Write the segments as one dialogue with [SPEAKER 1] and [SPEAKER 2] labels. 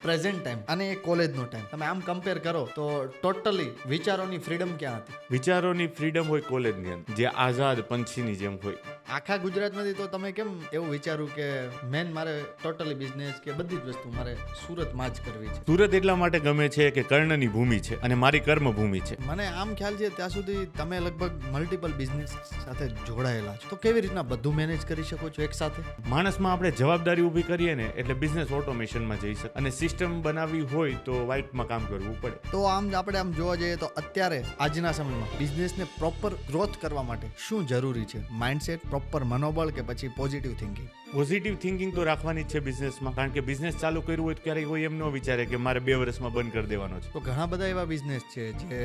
[SPEAKER 1] Present time અને એ કોલેજનો time તમે આમ કમ્પેર કરો તો ટોટલી વિચારોની ફ્રીડમ ક્યાં હતી?
[SPEAKER 2] વિચારોની ફ્રીડમ હોય કોલેજની અંદર, જે આઝાદ પંછીની જેમ હોય.
[SPEAKER 1] આખા ગુજરાતમાંથી તો તમે કેમ એવું વિચાર્યું કે મેન મારે ટોટલી બિઝનેસ કે બધી જ વસ્તુ મારે સુરતમાં જ કરવી છે?
[SPEAKER 2] સુરત એટલા માટે ગમે છે કે કર્ણની ભૂમિ છે અને મારી કર્મભૂમિ છે.
[SPEAKER 1] મને આમ ખ્યાલ છે ત્યાં સુધી તમે લગભગ મલ્ટિપલ બિઝનેસ સાથે જોડાયેલા છો, તો કેવી રીતના બધું મેનેજ કરી શકો છો એક સાથે?
[SPEAKER 2] માણસમાં આપણે જવાબદારી ઊભી કરીએ ને એટલે બિઝનેસ ઓટોમેશનમાં જઈ શકે, અને સિસ્ટમ બનાવવી હોય તો વ્હાઇટમાં કામ કરવું પડે.
[SPEAKER 1] તો આપણે આમ જોવા જઈએ તો અત્યારે આજના સમયમાં બિઝનેસને પ્રોપર ગ્રોથ કરવા માટે શું જરૂરી છે? માઇન્ડસેટ, પ્રોપર મનોબળ કે પછી પોઝિટિવ થિંકિંગ?
[SPEAKER 2] પોઝિટિવ થિંકિંગ તો રાખવાની જ છે બિઝનેસમાં, કારણ કે બિઝનેસ ચાલુ કર્યું હોય તો ક્યારેય કોઈ એમ ન વિચારે કે મારે 2 વર્ષમાં બંધ કરી દેવાનો છે.
[SPEAKER 1] તો ઘણા બધા એવા બિઝનેસ છે જે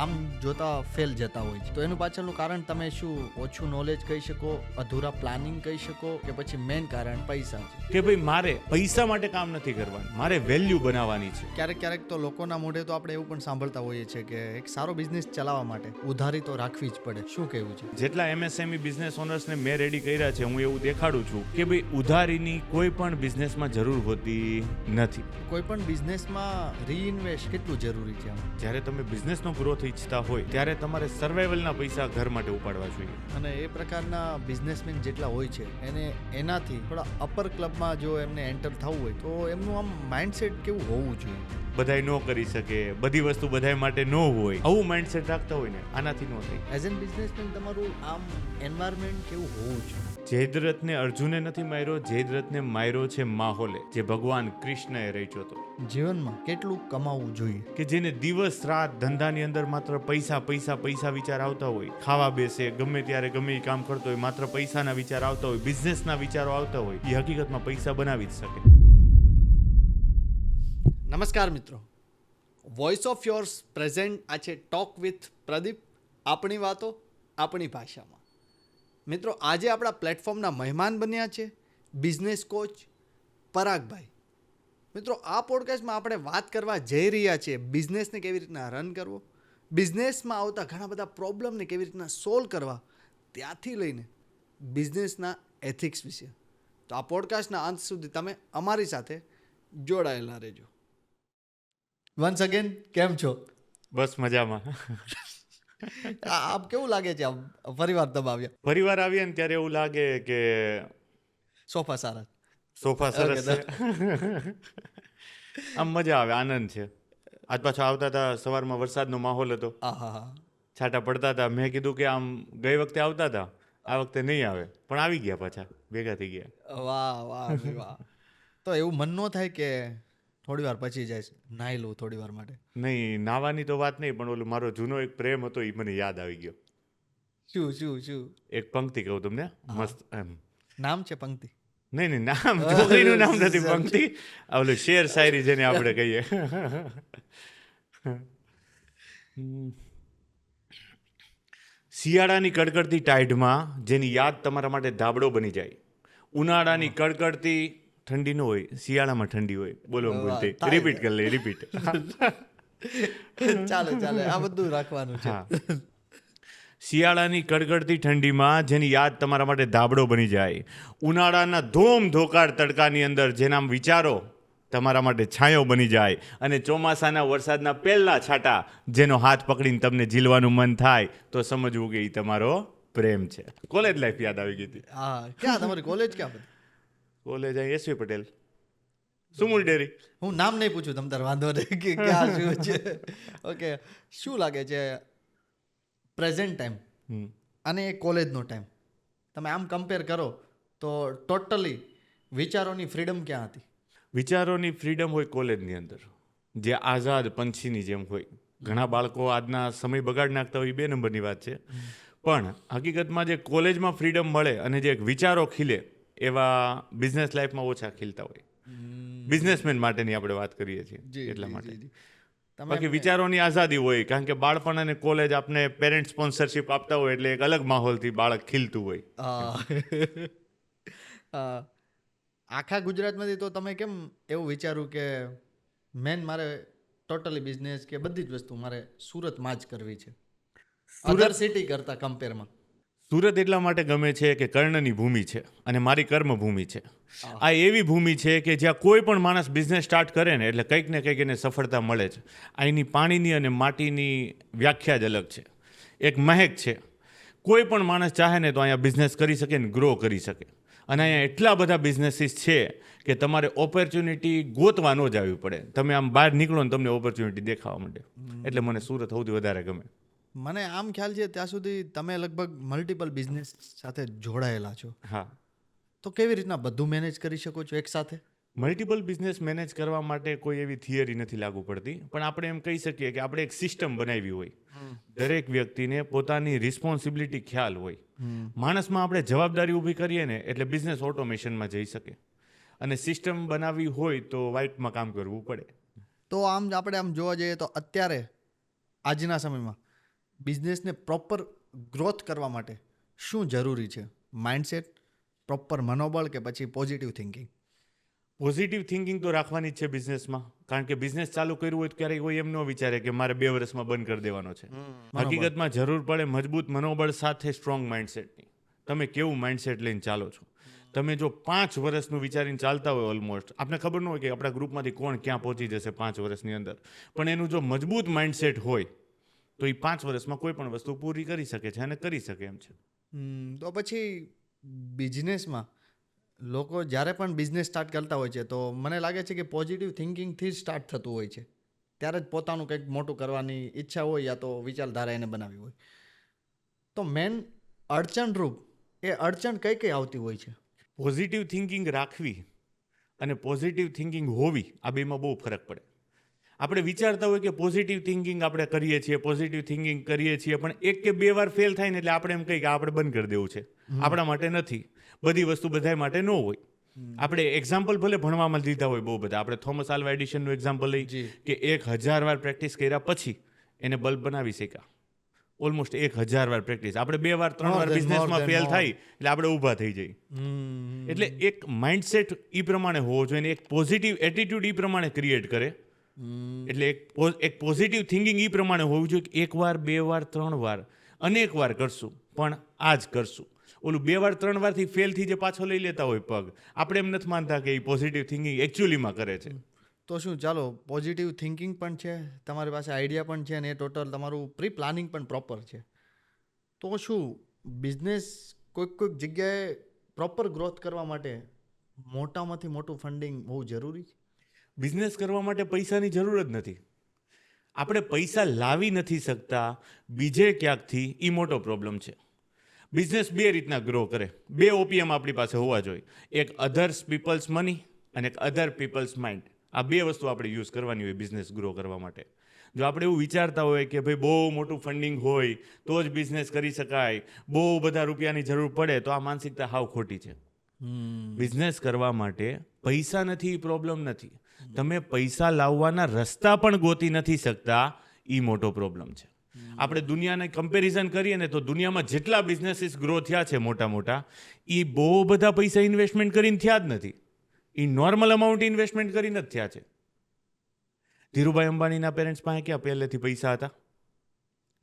[SPEAKER 1] આમ જોતા ફેલ જતા હોય છે, તો એનું પાછળનું કારણ તમે શું ઓછું નોલેજ કહી શકો, અધૂરા પ્લાનિંગ કહી શકો, કે પછી મેઇન કારણ પૈસા છે?
[SPEAKER 2] કે ભાઈ મારે પૈસા માટે કામ નથી કરવાનું, મારે વેલ્યુ બનાવવાની છે.
[SPEAKER 1] ક્યારેક તો લોકોના મોઢે તો આપણે એવું પણ સાંભળતા હોઈએ છીએ કે એક સારો બિઝનેસ ચલાવવા માટે ઉધારી તો રાખવી જ પડે. શું કહેવું છે?
[SPEAKER 2] જેટલા MSME બિઝનેસ ઓનર્સને મેં રેડી કર્યા છે, હું એવું દેખાડું છું કે ભાઈ ઉધારીની કોઈ પણ બિઝનેસમાં જરૂર હોતી નથી.
[SPEAKER 1] કોઈ પણ બિઝનેસમાં રીઇન્વેસ્ટ કેટલું જરૂરી છે?
[SPEAKER 2] જ્યારે તમે બિઝનેસનો ગ્રોથ ઈચ્છતા હોય ત્યારે તમારે સર્વાઈવલના પૈસા ઘર માટે ઉપાડવા જોઈએ.
[SPEAKER 1] અને એ પ્રકારના બિઝનેસમેન જેટલા હોય છે એને એનાથી થોડા અપર ક્લબમાં જો એમને એન્ટર થવું હોય તો એમનું આમ માઇન્ડસેટ કેવું હોવું જોઈએ?
[SPEAKER 2] બધાય ન કરી શકે, બધી વસ્તુ બધાય માટે ન હોય, આવું માઇન્ડસેટ રાખતા હોય ને આનાથી ન થાય.
[SPEAKER 1] એઝ એન બિઝનેસમેન તમારું આમ એન્વાયરમેન્ટ કેવું હોવું જોઈએ?
[SPEAKER 2] જયદ્રથને અર્જુને નથી માર્યો, જયદ્રથને માર્યો છે માહોલે, જે ભગવાન કૃષ્ણએ રચ્યો હતો.
[SPEAKER 1] જીવનમાં કેટલું કમાવવું જોઈએ?
[SPEAKER 2] કે જેને દિવસ રાત ધંધાની અંદર માત્ર પૈસા પૈસા પૈસા વિચાર આવતા હોય, ખાવા બેસે ગમે ત્યારે ગમે એ કામ કરતો હોય, માત્ર પૈસાના વિચાર આવતા હોય, બિઝનેસના વિચારો આવતા હોય, એ હકીકતમાં પૈસા બનાવી જ શકે.
[SPEAKER 1] નમસ્કાર મિત્રો, વોઇસ ઓફ યોર્સ પ્રેઝન્ટ આ છે ટોક વિથ પ્રદીપ, આપણી વાતો આપણી ભાષામાં. મિત્રો, આજે આપણા પ્લેટફોર્મના મહેમાન બન્યા છે બિઝનેસ કોચ પરાગભાઈ. મિત્રો, આ પોડકાસ્ટમાં આપણે વાત કરવા જઈ રહ્યા છીએ બિઝનેસને કેવી રીતના રન કરવો, બિઝનેસમાં આવતા ઘણા બધા પ્રોબ્લેમને કેવી રીતના સોલ્વ કરવા, ત્યાંથી લઈને બિઝનેસના એથિક્સ વિશે. તો આ પોડકાસ્ટના અંત સુધી તમે અમારી સાથે જોડાયેલા રહેજો. વન્સ અગેન, કેમ છો?
[SPEAKER 2] બસ મજામાં.
[SPEAKER 1] આપ કેવું લાગે છે? પરિવાર દબાવ્યા,
[SPEAKER 2] પરિવાર આવીએ ને ત્યારે એવું લાગે કે
[SPEAKER 1] સોફા સારા,
[SPEAKER 2] સોફા સરસ છે. આમ મજા આવે, આનંદ છે. આજ પાછા આવતા હતા, સવારમાં વરસાદનો માહોલ હતો,
[SPEAKER 1] આહા,
[SPEAKER 2] છાંટા પડતા હતા. મેં કીધું કે આમ ગઈ વખતે આવતા હતા, આ વખતે નહીં આવે, પણ આવી ગયા, પાછા ભેગા થઈ ગયા.
[SPEAKER 1] વાહ વાહ વાહ. તો એવું મન ન થાય કે થોડી વાર પછી જાય નાહી લઉં થોડી વાર માટે?
[SPEAKER 2] નહીં, નાવાની તો વાત નહીં, પણ ઓલો મારો જૂનો એક પ્રેમ હતો એ મને યાદ આવી ગયો.
[SPEAKER 1] શું?
[SPEAKER 2] એક પંક્તિ કહું તમને, મસ્ત એમ.
[SPEAKER 1] નામ છે પંક્તિ?
[SPEAKER 2] નહીં, નામ છોકરીનું નામ નથી, પંક્તિ. ઓલું શેર શાયરી જેને આપણે કહીએ. શિયાળાની કડકડતી ટાઈડમાં જેની યાદ તમારા માટે ધાબળો બની જાય. ઉનાળાની કડકડતી ઠંડી ન હોય, શિયાળામાં ઠંડી હોય. બોલો બોલતી રિપીટ કરી લે, રિપીટ.
[SPEAKER 1] ચાલે, આ બધું રાખવાનું છે.
[SPEAKER 2] શિયાળાની કડકડતી ઠંડીમાં જેની યાદ તમારા માટે ધાબળો બની જાય. ઉનાળાના ધોમ ધોકાળ તડકાની અંદર જેના વિચારો તમારા માટે છાંયો બની જાય. અને ચોમાસાના વરસાદના પહેલા છાંટા જેનો હાથ પકડીને તમને ઝીલવાનું મન થાય, તો સમજવું કે એ તમારો પ્રેમ છે. કોલેજ લાઈફ યાદ આવી ગઈ હતી.
[SPEAKER 1] હા, ક્યાં તમારી કોલેજ? ક્યાં?
[SPEAKER 2] કોલેજ અહીં SV પટેલ, સુમુલ ડેરી.
[SPEAKER 1] હું નામ નહીં પૂછું, તમ તાર વાંધો નહીં કે ક્યાં શું છે. ઓકે, શું લાગે છે પ્રેઝન્ટ ટાઈમ અને એ કોલેજનો ટાઈમ તમે આમ કમ્પેર કરો તો ટોટલી વિચારોની ફ્રીડમ ક્યાં હતી?
[SPEAKER 2] વિચારોની ફ્રીડમ હોય કોલેજની અંદર, જે આઝાદ પંછીની જેમ હોય. ઘણા બાળકો આજના સમય બગાડ નાખતા હોય, 2 નંબરની વાત છે. પણ હકીકતમાં જે કોલેજમાં ફ્રીડમ મળે અને જે વિચારો ખીલે, એવા બિઝનેસ લાઈફમાં ઓછા ખીલતા હોય. બિઝનેસમેન માટેની આપણે વાત કરીએ છીએ એટલા માટે. બાકી વિચારોની આઝાદી હોય, કારણ કે બાળપણ અને કોલેજ આપને પેરેન્ટ સ્પોન્સરશિપ આપતા હોય, એટલે એક અલગ માહોલથી બાળક ખીલતું હોય.
[SPEAKER 1] આખા ગુજરાતમાંથી તો તમે કેમ એવું વિચાર્યું કે મેન મારે ટોટલી બિઝનેસ કે બધી જ વસ્તુ મારે સુરતમાં જ કરવી છે, અધર સિટી કરતા કમ્પેરમાં?
[SPEAKER 2] સુરત એટલા માટે ગમે છે કે કર્ણની ભૂમિ છે અને મારી કર્મભૂમિ છે. આ એવી ભૂમિ છે કે જ્યાં કોઈ પણ માણસ બિઝનેસ સ્ટાર્ટ કરે ને એટલે કંઈક ને કંઈક એને સફળતા મળે છે. અહીંની પાણીની અને માટીની વ્યાખ્યા જ અલગ છે. એક મહેક છે. કોઈ પણ માણસ ચાહે ને તો અહીંયા બિઝનેસ કરી શકે ને ગ્રો કરી શકે. અને અહીંયા એટલા બધા બિઝનેસીસ છે કે તમારે ઓપોર્ચ્યુનિટી ગોતવા ન જવી પડે. તમે આમ બહાર નીકળો ને તમને ઓપોર્ચ્યુનિટી દેખાવા માંડે. એટલે મને સુરત સૌથી વધારે ગમે.
[SPEAKER 1] મને આમ ખ્યાલ છે ત્યાં સુધી તમે લગભગ મલ્ટિપલ બિઝનેસ સાથે જોડાયેલા છો,
[SPEAKER 2] હા,
[SPEAKER 1] તો કેવી રીતના બધું મેનેજ કરી શકો છો એક સાથે?
[SPEAKER 2] મલ્ટિપલ બિઝનેસ મેનેજ કરવા માટે કોઈ એવી થિયરી નથી લાગુ પડતી, પણ આપણે એમ કહી શકીએ કે આપણે એક સિસ્ટમ બનાવી હોય. દરેક વ્યક્તિને પોતાની રિસ્પોન્સિબિલિટી ખ્યાલ હોય. માણસમાં આપણે જવાબદારી ઊભી કરીએ ને એટલે બિઝનેસ ઓટોમેશનમાં જઈ શકે. અને સિસ્ટમ બનાવવી હોય તો વાઇટમાં કામ કરવું પડે.
[SPEAKER 1] તો આમ આપણે આમ જોવા જઈએ તો અત્યારે આજના સમયમાં બિઝનેસને પ્રોપર ગ્રોથ કરવા માટે શું જરૂરી છે? માઇન્ડસેટ, પ્રોપર મનોબળ, કે પછી પોઝિટિવ થિંકિંગ?
[SPEAKER 2] પોઝિટિવ થિંકિંગ તો રાખવાની જ છે બિઝનેસમાં, કારણ કે બિઝનેસ ચાલુ કર્યું હોય તો ક્યારેય કોઈ એમ ન વિચારે કે મારે 2 વર્ષમાં બંધ કરી દેવાનો છે. હકીકતમાં જરૂર પડે મજબૂત મનોબળ સાથે સ્ટ્રોંગ માઇન્ડસેટની. તમે કેવું માઇન્ડસેટ લઈને ચાલો છો. તમે જો 5 વર્ષનું વિચારીને ચાલતા હોય, ઓલમોસ્ટ આપને ખબર ન હોય કે આપણા ગ્રુપમાંથી કોણ ક્યાં પહોંચી જશે 5 વર્ષની અંદર, પણ એનું જો મજબૂત માઇન્ડસેટ હોય તો એ 5 વર્ષમાં કોઈ પણ વસ્તુ પૂરી કરી શકે છે અને કરી શકે એમ છે.
[SPEAKER 1] તો પછી બિઝનેસમાં લોકો જ્યારે પણ બિઝનેસ સ્ટાર્ટ કરતા હોય છે તો મને લાગે છે કે પોઝિટિવ થિંકિંગથી જ સ્ટાર્ટ થતું હોય છે. ત્યારે જ પોતાનું કંઈક મોટું કરવાની ઈચ્છા હોય યા તો વિચારધારા એને બનાવી હોય. તો મેન અડચણરૂપ એ અડચણ કઈ કઈ આવતી હોય છે?
[SPEAKER 2] પોઝિટિવ થિંકિંગ રાખવી અને પોઝિટિવ થિંકિંગ હોવી, આ બેમાં બહુ ફરક પડે. આપણે વિચારતા હોય કે પોઝિટિવ થિંકિંગ આપણે કરીએ છીએ, પોઝિટિવ થિંકિંગ કરીએ છીએ, પણ 1 કે 2 વાર ફેલ થાય ને એટલે આપણે એમ કહીએ કે આપણે બંધ કરી દેવું છે. આપણા માટે નથી. બધી વસ્તુ બધા માટે ન હોય. આપણે એક્ઝામ્પલ ભલે ભણવામાં લીધા હોય બહુ બધા. આપણે થોમસ આલ્વા એડિશનનું એક્ઝામ્પલ લઈ કે 1000 વાર પ્રેક્ટિસ કર્યા પછી એને બલ્બ બનાવી શક્યા. ઓલમોસ્ટ 1000 વાર પ્રેક્ટિસ. આપણે 2 વાર 3 વાર બિઝનેસમાં ફેલ થાય એટલે આપણે ઊભા થઈ જઈએ. એટલે એક માઇન્ડસેટ એ પ્રમાણે હોવો જોઈએ, એક પોઝિટિવ એટીટ્યુડ એ પ્રમાણે ક્રિએટ કરે. એટલે એક પોઝિટિવ થિંકિંગ એ પ્રમાણે હોવું જોઈએ કે 1 વાર 2 વાર 3 વાર અનેક વાર કરશું, પણ આ જ કરશું. ઓલું 2 વાર 3 વારથી ફેલથી જે પાછો લઈ લેતા હોય પગ, આપણે એમ નથી માનતા કે એ પોઝિટિવ થિંકિંગ એકચ્યુઅલીમાં કરે છે.
[SPEAKER 1] તો શું ચાલો પોઝિટિવ થિંકિંગ પણ છે, તમારી પાસે આઈડિયા પણ છે, અને એ ટોટલ તમારું પ્રી પ્લાનિંગ પણ પ્રોપર છે, તો શું બિઝનેસ કોઈક જગ્યાએ પ્રોપર ગ્રોથ કરવા માટે મોટામાંથી મોટું ફંડિંગ બહુ જરૂરી છે?
[SPEAKER 2] બિઝનેસ કરવા માટે પૈસાની જરૂર જ નથી. આપણે પૈસા લાવી નથી શકતા બીજે ક્યાંકથી, એ મોટો પ્રોબ્લેમ છે. બિઝનેસ 2 રીતના ગ્રો કરે. 2 ઓપીએમ આપણી પાસે હોવા જોઈએ. એક અધર્સ પીપલ્સ મની અને એક અધર પીપલ્સ માઇન્ડ. આ 2 વસ્તુ આપણે યુઝ કરવાની હોય બિઝનેસ ગ્રો કરવા માટે. જો આપણે એવું વિચારતા હોય કે ભાઈ બહુ મોટું ફંડિંગ હોય તો જ બિઝનેસ કરી શકાય, બહુ બધા રૂપિયાની જરૂર પડે, તો આ માનસિકતા હાવ ખોટી છે. બિઝનેસ કરવા માટે પૈસા નથી, પ્રોબ્લેમ નથી. તમે પૈસા લાવવાના રસ્તા પણ ગોતી નથી શકતા, એ મોટો પ્રોબ્લેમ છે. આપણે દુનિયાને કમ્પેરિઝન કરીએ ને તો દુનિયામાં જેટલા બિઝનેસીસ ગ્રો થયા છે મોટા, એ બહુ બધા પૈસા ઇન્વેસ્ટમેન્ટ કરીને થયા જ નથી. એ નોર્મલ અમાઉન્ટ ઇન્વેસ્ટમેન્ટ કરીને જ થયા છે. ધીરુભાઈ અંબાણીના પેરેન્ટ્સ પાસે ક્યાં પહેલેથી પૈસા હતા?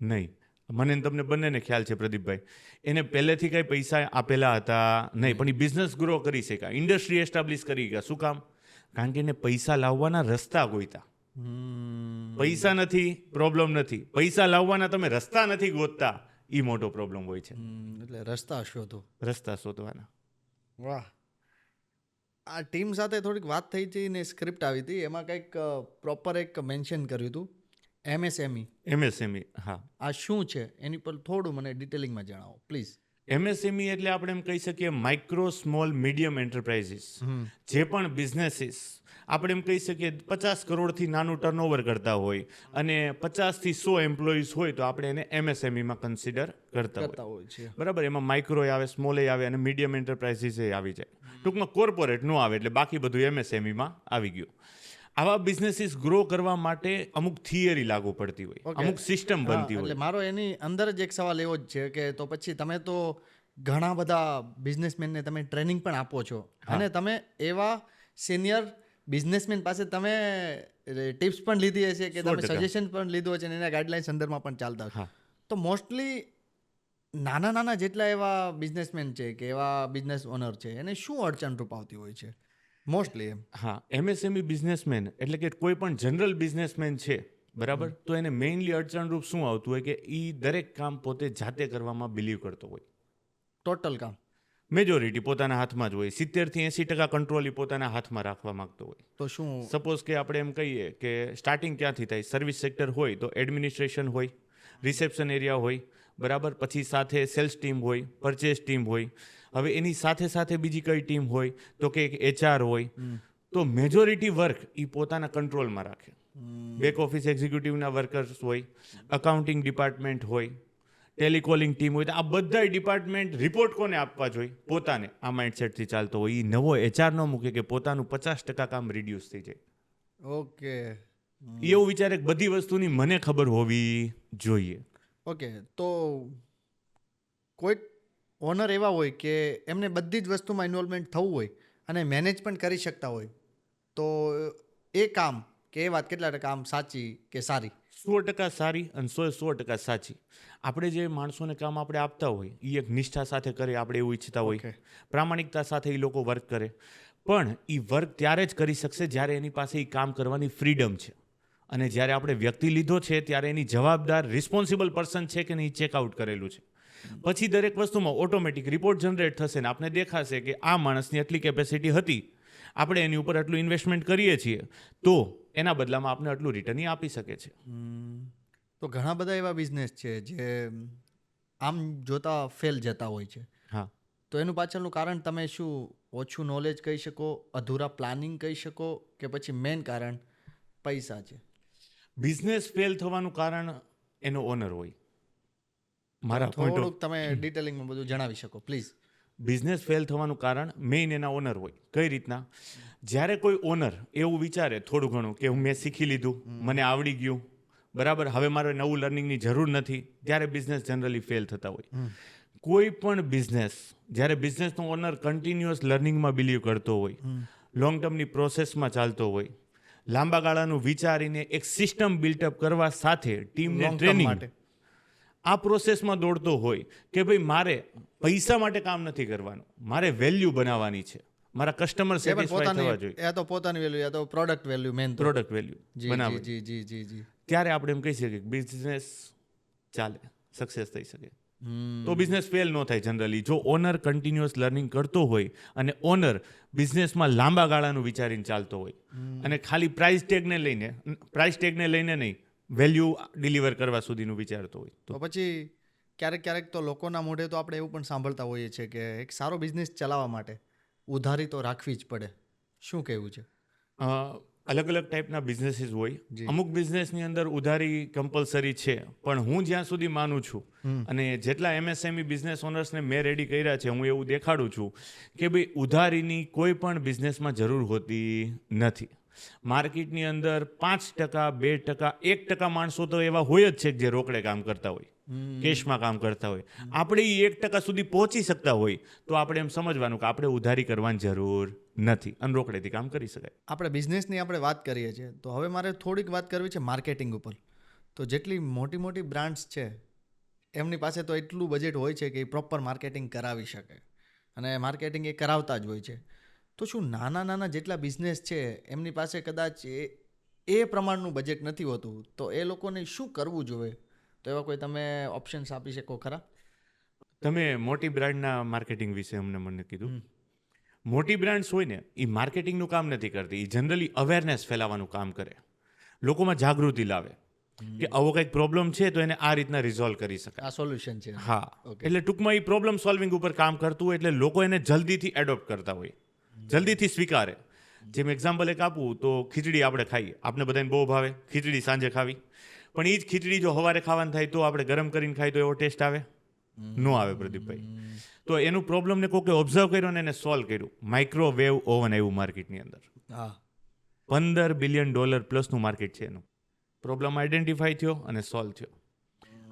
[SPEAKER 2] નહીં. મને તમને બંનેને ખ્યાલ છે પ્રદીપભાઈ, એને પહેલેથી કંઈ પૈસા આપેલા હતા નહીં, પણ એ બિઝનેસ ગ્રો કરી શક્યા, ઇન્ડસ્ટ્રી એસ્ટાબ્લિશ કરી ગયા. શું કામ? કારણ કે એને પૈસા લાવવાના રસ્તા ગોઈતા. પૈસા નથી, પ્રોબ્લેમ નથી. પૈસા લાવવાના તમે રસ્તા નથી ગોતતા, એ મોટો પ્રોબ્લેમ હોય છે.
[SPEAKER 1] એટલે રસ્તા શોધો,
[SPEAKER 2] રસ્તા શોધવાના.
[SPEAKER 1] વાહ. આ ટીમ સાથે થોડીક વાત થઈ હતી ને સ્ક્રિપ્ટ આવી હતી, એમાં કંઈક પ્રોપર એક મેન્શન કર્યું હતું MSME.
[SPEAKER 2] MSME, હા.
[SPEAKER 1] આ શું છે એની પર થોડું મને ડિટેલિંગમાં જણાવો પ્લીઝ.
[SPEAKER 2] MSME એટલે આપણે એમ કહી શકીએ માઇક્રો સ્મોલ મીડિયમ એન્ટરપ્રાઇઝીસ. જે પણ બિઝનેસીસ આપણે એમ કહી શકીએ 50 કરોડથી નાનું ટર્નઓવર કરતા હોય અને 50 થી 100 એમ્પ્લોઈઝ હોય તો આપણે એને MSMEમાં કન્સિડર કરતા હોય
[SPEAKER 1] છે.
[SPEAKER 2] બરાબર. એમાં માઇક્રો આવે, સ્મોલ આવે અને મીડિયમ એન્ટરપ્રાઇઝીસ આવી જાય. ટૂંકમાં કોર્પોરેટ ન આવે, એટલે બાકી બધું MSMEમાં આવી ગયું. આવા બિઝનેસીસ ગ્રો કરવા માટે અમુક થિયરી લાગુ પડતી હોય, અમુક સિસ્ટમ બનતી હોય.
[SPEAKER 1] એટલે મારો એની અંદર જ એક સવાલ એવો જ છે કે તો પછી તમે તો ઘણા બધા બિઝનેસમેનને તમે ટ્રેનિંગ પણ આપો છો, અને તમે એવા સિનિયર બિઝનેસમેન પાસે તમે ટિપ્સ પણ લીધી હશે કે તમે
[SPEAKER 2] 100%
[SPEAKER 1] સજેશન પણ લીધું હશે અને એના ગાઈડલાઇન સંદર્ભમાં પણ ચાલતા હશે. તો મોસ્ટલી નાના નાના જેટલા એવા બિઝનેસમેન છે કે એવા બિઝનેસ ઓનર છે એને શું અડચણરૂપ આવતી હોય છે મોસ્ટલી એમ?
[SPEAKER 2] હા, એમએસએમઈ બિઝનેસમેન એટલે કે કોઈ પણ જનરલ બિઝનેસમેન છે, બરાબર, તો એને મેઇનલી અડચણરૂપ શું આવતું હોય કે એ દરેક કામ પોતે જાતે કરવામાં બિલીવ કરતો હોય.
[SPEAKER 1] ટોટલ કામ.
[SPEAKER 2] મેજોરિટી પોતાના હાથમાં જ હોય, 70 થી 80% કંટ્રોલ એ પોતાના હાથમાં રાખવા માંગતો હોય.
[SPEAKER 1] તો શું
[SPEAKER 2] સપોઝ કે આપણે એમ કહીએ કે સ્ટાર્ટિંગ ક્યાંથી થાય, સર્વિસ સેક્ટર હોય તો એડમિનિસ્ટ્રેશન હોય, રિસેપ્શન એરિયા હોય, બરાબર, પછી સાથે સેલ્સ ટીમ હોય, પરચેસ ટીમ હોય. હવે એની સાથે સાથે બીજી કઈ ટીમ હોય તો કે એક HR હોય. તો મેજોરિટી વર્ક એ પોતાના કંટ્રોલમાં રાખે. બેક ઓફિસ એક્ઝિક્યુટિવના વર્કર્સ હોય, અકાઉન્ટિંગ ડિપાર્ટમેન્ટ હોય, ટેલિકોલિંગ ટીમ હોય, તો આ બધા ડિપાર્ટમેન્ટ રિપોર્ટ કોને આપવા જોઈએ? પોતાને. આ માઇન્ડસેટથી ચાલતો હોય. એ નવો HR ન મૂકે કે પોતાનું 50% કામ રિડ્યુસ થઈ જાય.
[SPEAKER 1] ઓકે
[SPEAKER 2] એવું વિચારે કે બધી વસ્તુની મને ખબર હોવી જોઈએ.
[SPEAKER 1] ઓકે, તો કોઈક ઓનર એવા હોય કે એમને બધી જ વસ્તુમાં ઇન્વોલ્વમેન્ટ થવું હોય અને મેનેજ પણ કરી શકતા હોય, તો એ કામ કે એ વાત કેટલા ટકા આમ સાચી કે સારી?
[SPEAKER 2] 100% સારી અને 100% સાચી. આપણે જે માણસોને કામ આપણે આપતા હોય એ એક નિષ્ઠા સાથે કરે, આપણે એવું ઈચ્છતા હોય.
[SPEAKER 1] Okay.
[SPEAKER 2] પ્રામાણિકતા સાથે એ લોકો વર્ક કરે. પણ એ વર્ક ત્યારે જ કરી શકશે જ્યારે એની પાસે એ કામ કરવાની ફ્રીડમ છે. અને જ્યારે આપણે વ્યક્તિ લીધો છે ત્યારે એની જવાબદાર રિસ્પોન્સિબલ પર્સન છે કે નહીં ચેકઆઉટ કરેલું છે. પછી દરેક વસ્તુમાં ઓટોમેટિક રિપોર્ટ જનરેટ થશે ને આપને દેખાશે કે આ માણસની આટલી કેપેસિટી હતી, આપણે એની ઉપર આટલું ઇન્વેસ્ટમેન્ટ કરીએ છીએ, તો એના બદલામાં આપણે આટલું રિટર્ન આપી શકે છે.
[SPEAKER 1] તો ઘણા બધા એવા બિઝનેસ છે જે આમ જોતા ફેલ જતા હોય છે,
[SPEAKER 2] હા,
[SPEAKER 1] તો એનું પાછળનું કારણ તમે શું ઓછું નોલેજ કહી શકો, અધૂરા પ્લાનિંગ કહી શકો, કે પછી મેઇન કારણ પૈસા છે?
[SPEAKER 2] બિઝનેસ ફેલ થવાનું કારણ એનો ઓનર હોય. મારા પોઈન્ટ
[SPEAKER 1] થોડુંક તમે ડિટેલિંગમાં બધું જણાવી શકો પ્લીઝ.
[SPEAKER 2] બિઝનેસ ફેલ થવાનું કારણ મેઇન એના ઓનર હોય. કઈ રીતના? જ્યારે કોઈ ઓનર એવું વિચારે થોડું ઘણું કે હું મેં શીખી લીધું, મને આવડી ગયું, બરાબર, હવે મારે નવું લર્નિંગની જરૂર નથી, ત્યારે બિઝનેસ જનરલી ફેલ થતા હોય. કોઈ પણ બિઝનેસ, જ્યારે બિઝનેસનો ઓનર કન્ટિન્યુઅસ લર્નિંગમાં બિલીવ કરતો હોય, લોંગ ટર્મની પ્રોસેસમાં ચાલતો હોય, લાંબા ગાળાનું વિચારીને એક સિસ્ટમ બિલ્ટઅપ કરવા સાથે ટીમને
[SPEAKER 1] Long term
[SPEAKER 2] ટ્રેનિંગ,
[SPEAKER 1] માટે.
[SPEAKER 2] આ પ્રોસેસમાં દોડતો હોય કે ભાઈ મારે પૈસા માટે કામ નથી કરવાનું, મારે વેલ્યુ બનાવવાની છે, મારા કસ્ટમર
[SPEAKER 1] એ પણ
[SPEAKER 2] સેટિસ્ફાય થવા
[SPEAKER 1] પોતાની,
[SPEAKER 2] જોઈએ,
[SPEAKER 1] યા તો પોતાની વેલ્યુ યા તો પ્રોડક્ટ વેલ્યુ મેન તો.
[SPEAKER 2] પ્રોડક્ટ વેલ્યુ
[SPEAKER 1] જી
[SPEAKER 2] બનાવે,
[SPEAKER 1] જી જી જી જી.
[SPEAKER 2] ત્યારે આપણે એમ કહી શકીએ કે બિઝનેસ ચાલે, સક્સેસ થઈ શકે. તો બિઝનેસ ફેલ ન થાય જનરલી જો ઓનર કન્ટિન્યુઅસ લર્નિંગ કરતો હોય અને ઓનર બિઝનેસમાં લાંબા ગાળાનું વિચારીને ચાલતો હોય અને ખાલી પ્રાઇસ ટેગને લઈને નહીં, વેલ્યુ ડિલિવર કરવા સુધીનું વિચારતો હોય.
[SPEAKER 1] તો પછી ક્યારેક ક્યારેક તો લોકોના મોઢે તો આપણે એવું પણ સાંભળતા હોઈએ છીએ કે એક સારો બિઝનેસ ચલાવવા માટે ઉધારી તો રાખવી જ પડે. શું કહેવું છે?
[SPEAKER 2] અલગ અલગ ટાઈપના બિઝનેસીસ હોય.
[SPEAKER 1] જી.
[SPEAKER 2] અમુક બિઝનેસની અંદર ઉધારી કમ્પલસરી છે, પણ હું જ્યાં સુધી માનું છું અને જેટલા MSME બિઝનેસ ઓનર્સને મેં રેડી કર્યા છે, હું એવું દેખાડું છું કે ભાઈ ઉધારીની કોઈ પણ બિઝનેસમાં જરૂર હોતી નથી. માર્કેટની અંદર 5%, 2%, 1% માણસો તો એવા હોય જ છે જે રોકડે કામ કરતા હોય, કેશમાં કામ કરતા હોય. આપણે એ 1% સુધી પહોંચી શકતા હોય તો આપણે એમ સમજવાનું કે આપણે ઉધારી કરવાની જરૂર નથી અને રોકડેથી કામ કરી શકાય.
[SPEAKER 1] આપણે બિઝનેસની આપણે વાત કરીએ છીએ, તો હવે મારે થોડીક વાત કરવી છે માર્કેટિંગ ઉપર. તો જેટલી મોટી મોટી બ્રાન્ડ્સ છે એમની પાસે તો એટલું બજેટ હોય છે કે એ પ્રોપર માર્કેટિંગ કરાવી શકે અને માર્કેટિંગ એ કરાવતા જ હોય છે. તો શું નાના નાના જેટલા બિઝનેસ છે એમની પાસે કદાચ એ પ્રમાણનું બજેટ નથી હોતું, તો એ લોકોને શું કરવું જોઈએ? તો એવા કોઈ તમે ઓપ્શન્સ આપી શકો ખરા?
[SPEAKER 2] તમે મોટી બ્રાન્ડના માર્કેટિંગ વિશે મને કીધું. મોટી બ્રાન્ડ્સ હોય ને એ માર્કેટિંગનું કામ નથી કરતી, એ જનરલી અવેરનેસ ફેલાવવાનું કામ કરે, લોકોમાં જાગૃતિ લાવે કે આવો કંઈક પ્રોબ્લેમ છે તો એને આ રીતના રિઝોલ્વ કરી શકાય.
[SPEAKER 1] આ સોલ્યુશન છે.
[SPEAKER 2] હા,
[SPEAKER 1] Okay.
[SPEAKER 2] એટલે ટૂંકમાં એ પ્રોબ્લેમ સોલ્વિંગ ઉપર કામ કરતું હોય એટલે લોકો એને જલ્દીથી એડોપ્ટ કરતા હોય, જલ્દીથી સ્વીકારે. જેમ એક્ઝામ્પલ એક આપું તો ખીચડી આપણે ખાઈએ, આપણે બધાને બહુ ભાવે ખીચડી સાંજે ખાવી, પણ એ જ ખીચડી જો સવારે ખાવાનું થાય તો આપણે ગરમ કરીને ખાઈ તો એવો ટેસ્ટ આવે? ન આવે પ્રદીપભાઈ. તો એનું પ્રોબ્લેમને કોકે ઓબ્ઝર્વ કર્યો ને એને સોલ્વ કર્યું. માઇક્રોવેવ ઓવન આવ્યું માર્કેટની અંદર,
[SPEAKER 1] હા.
[SPEAKER 2] $15 બિલિયન પ્લસનું માર્કેટ છે એનું. પ્રોબ્લેમ આઈડેન્ટિફાઈ થયો અને સોલ્વ થયો.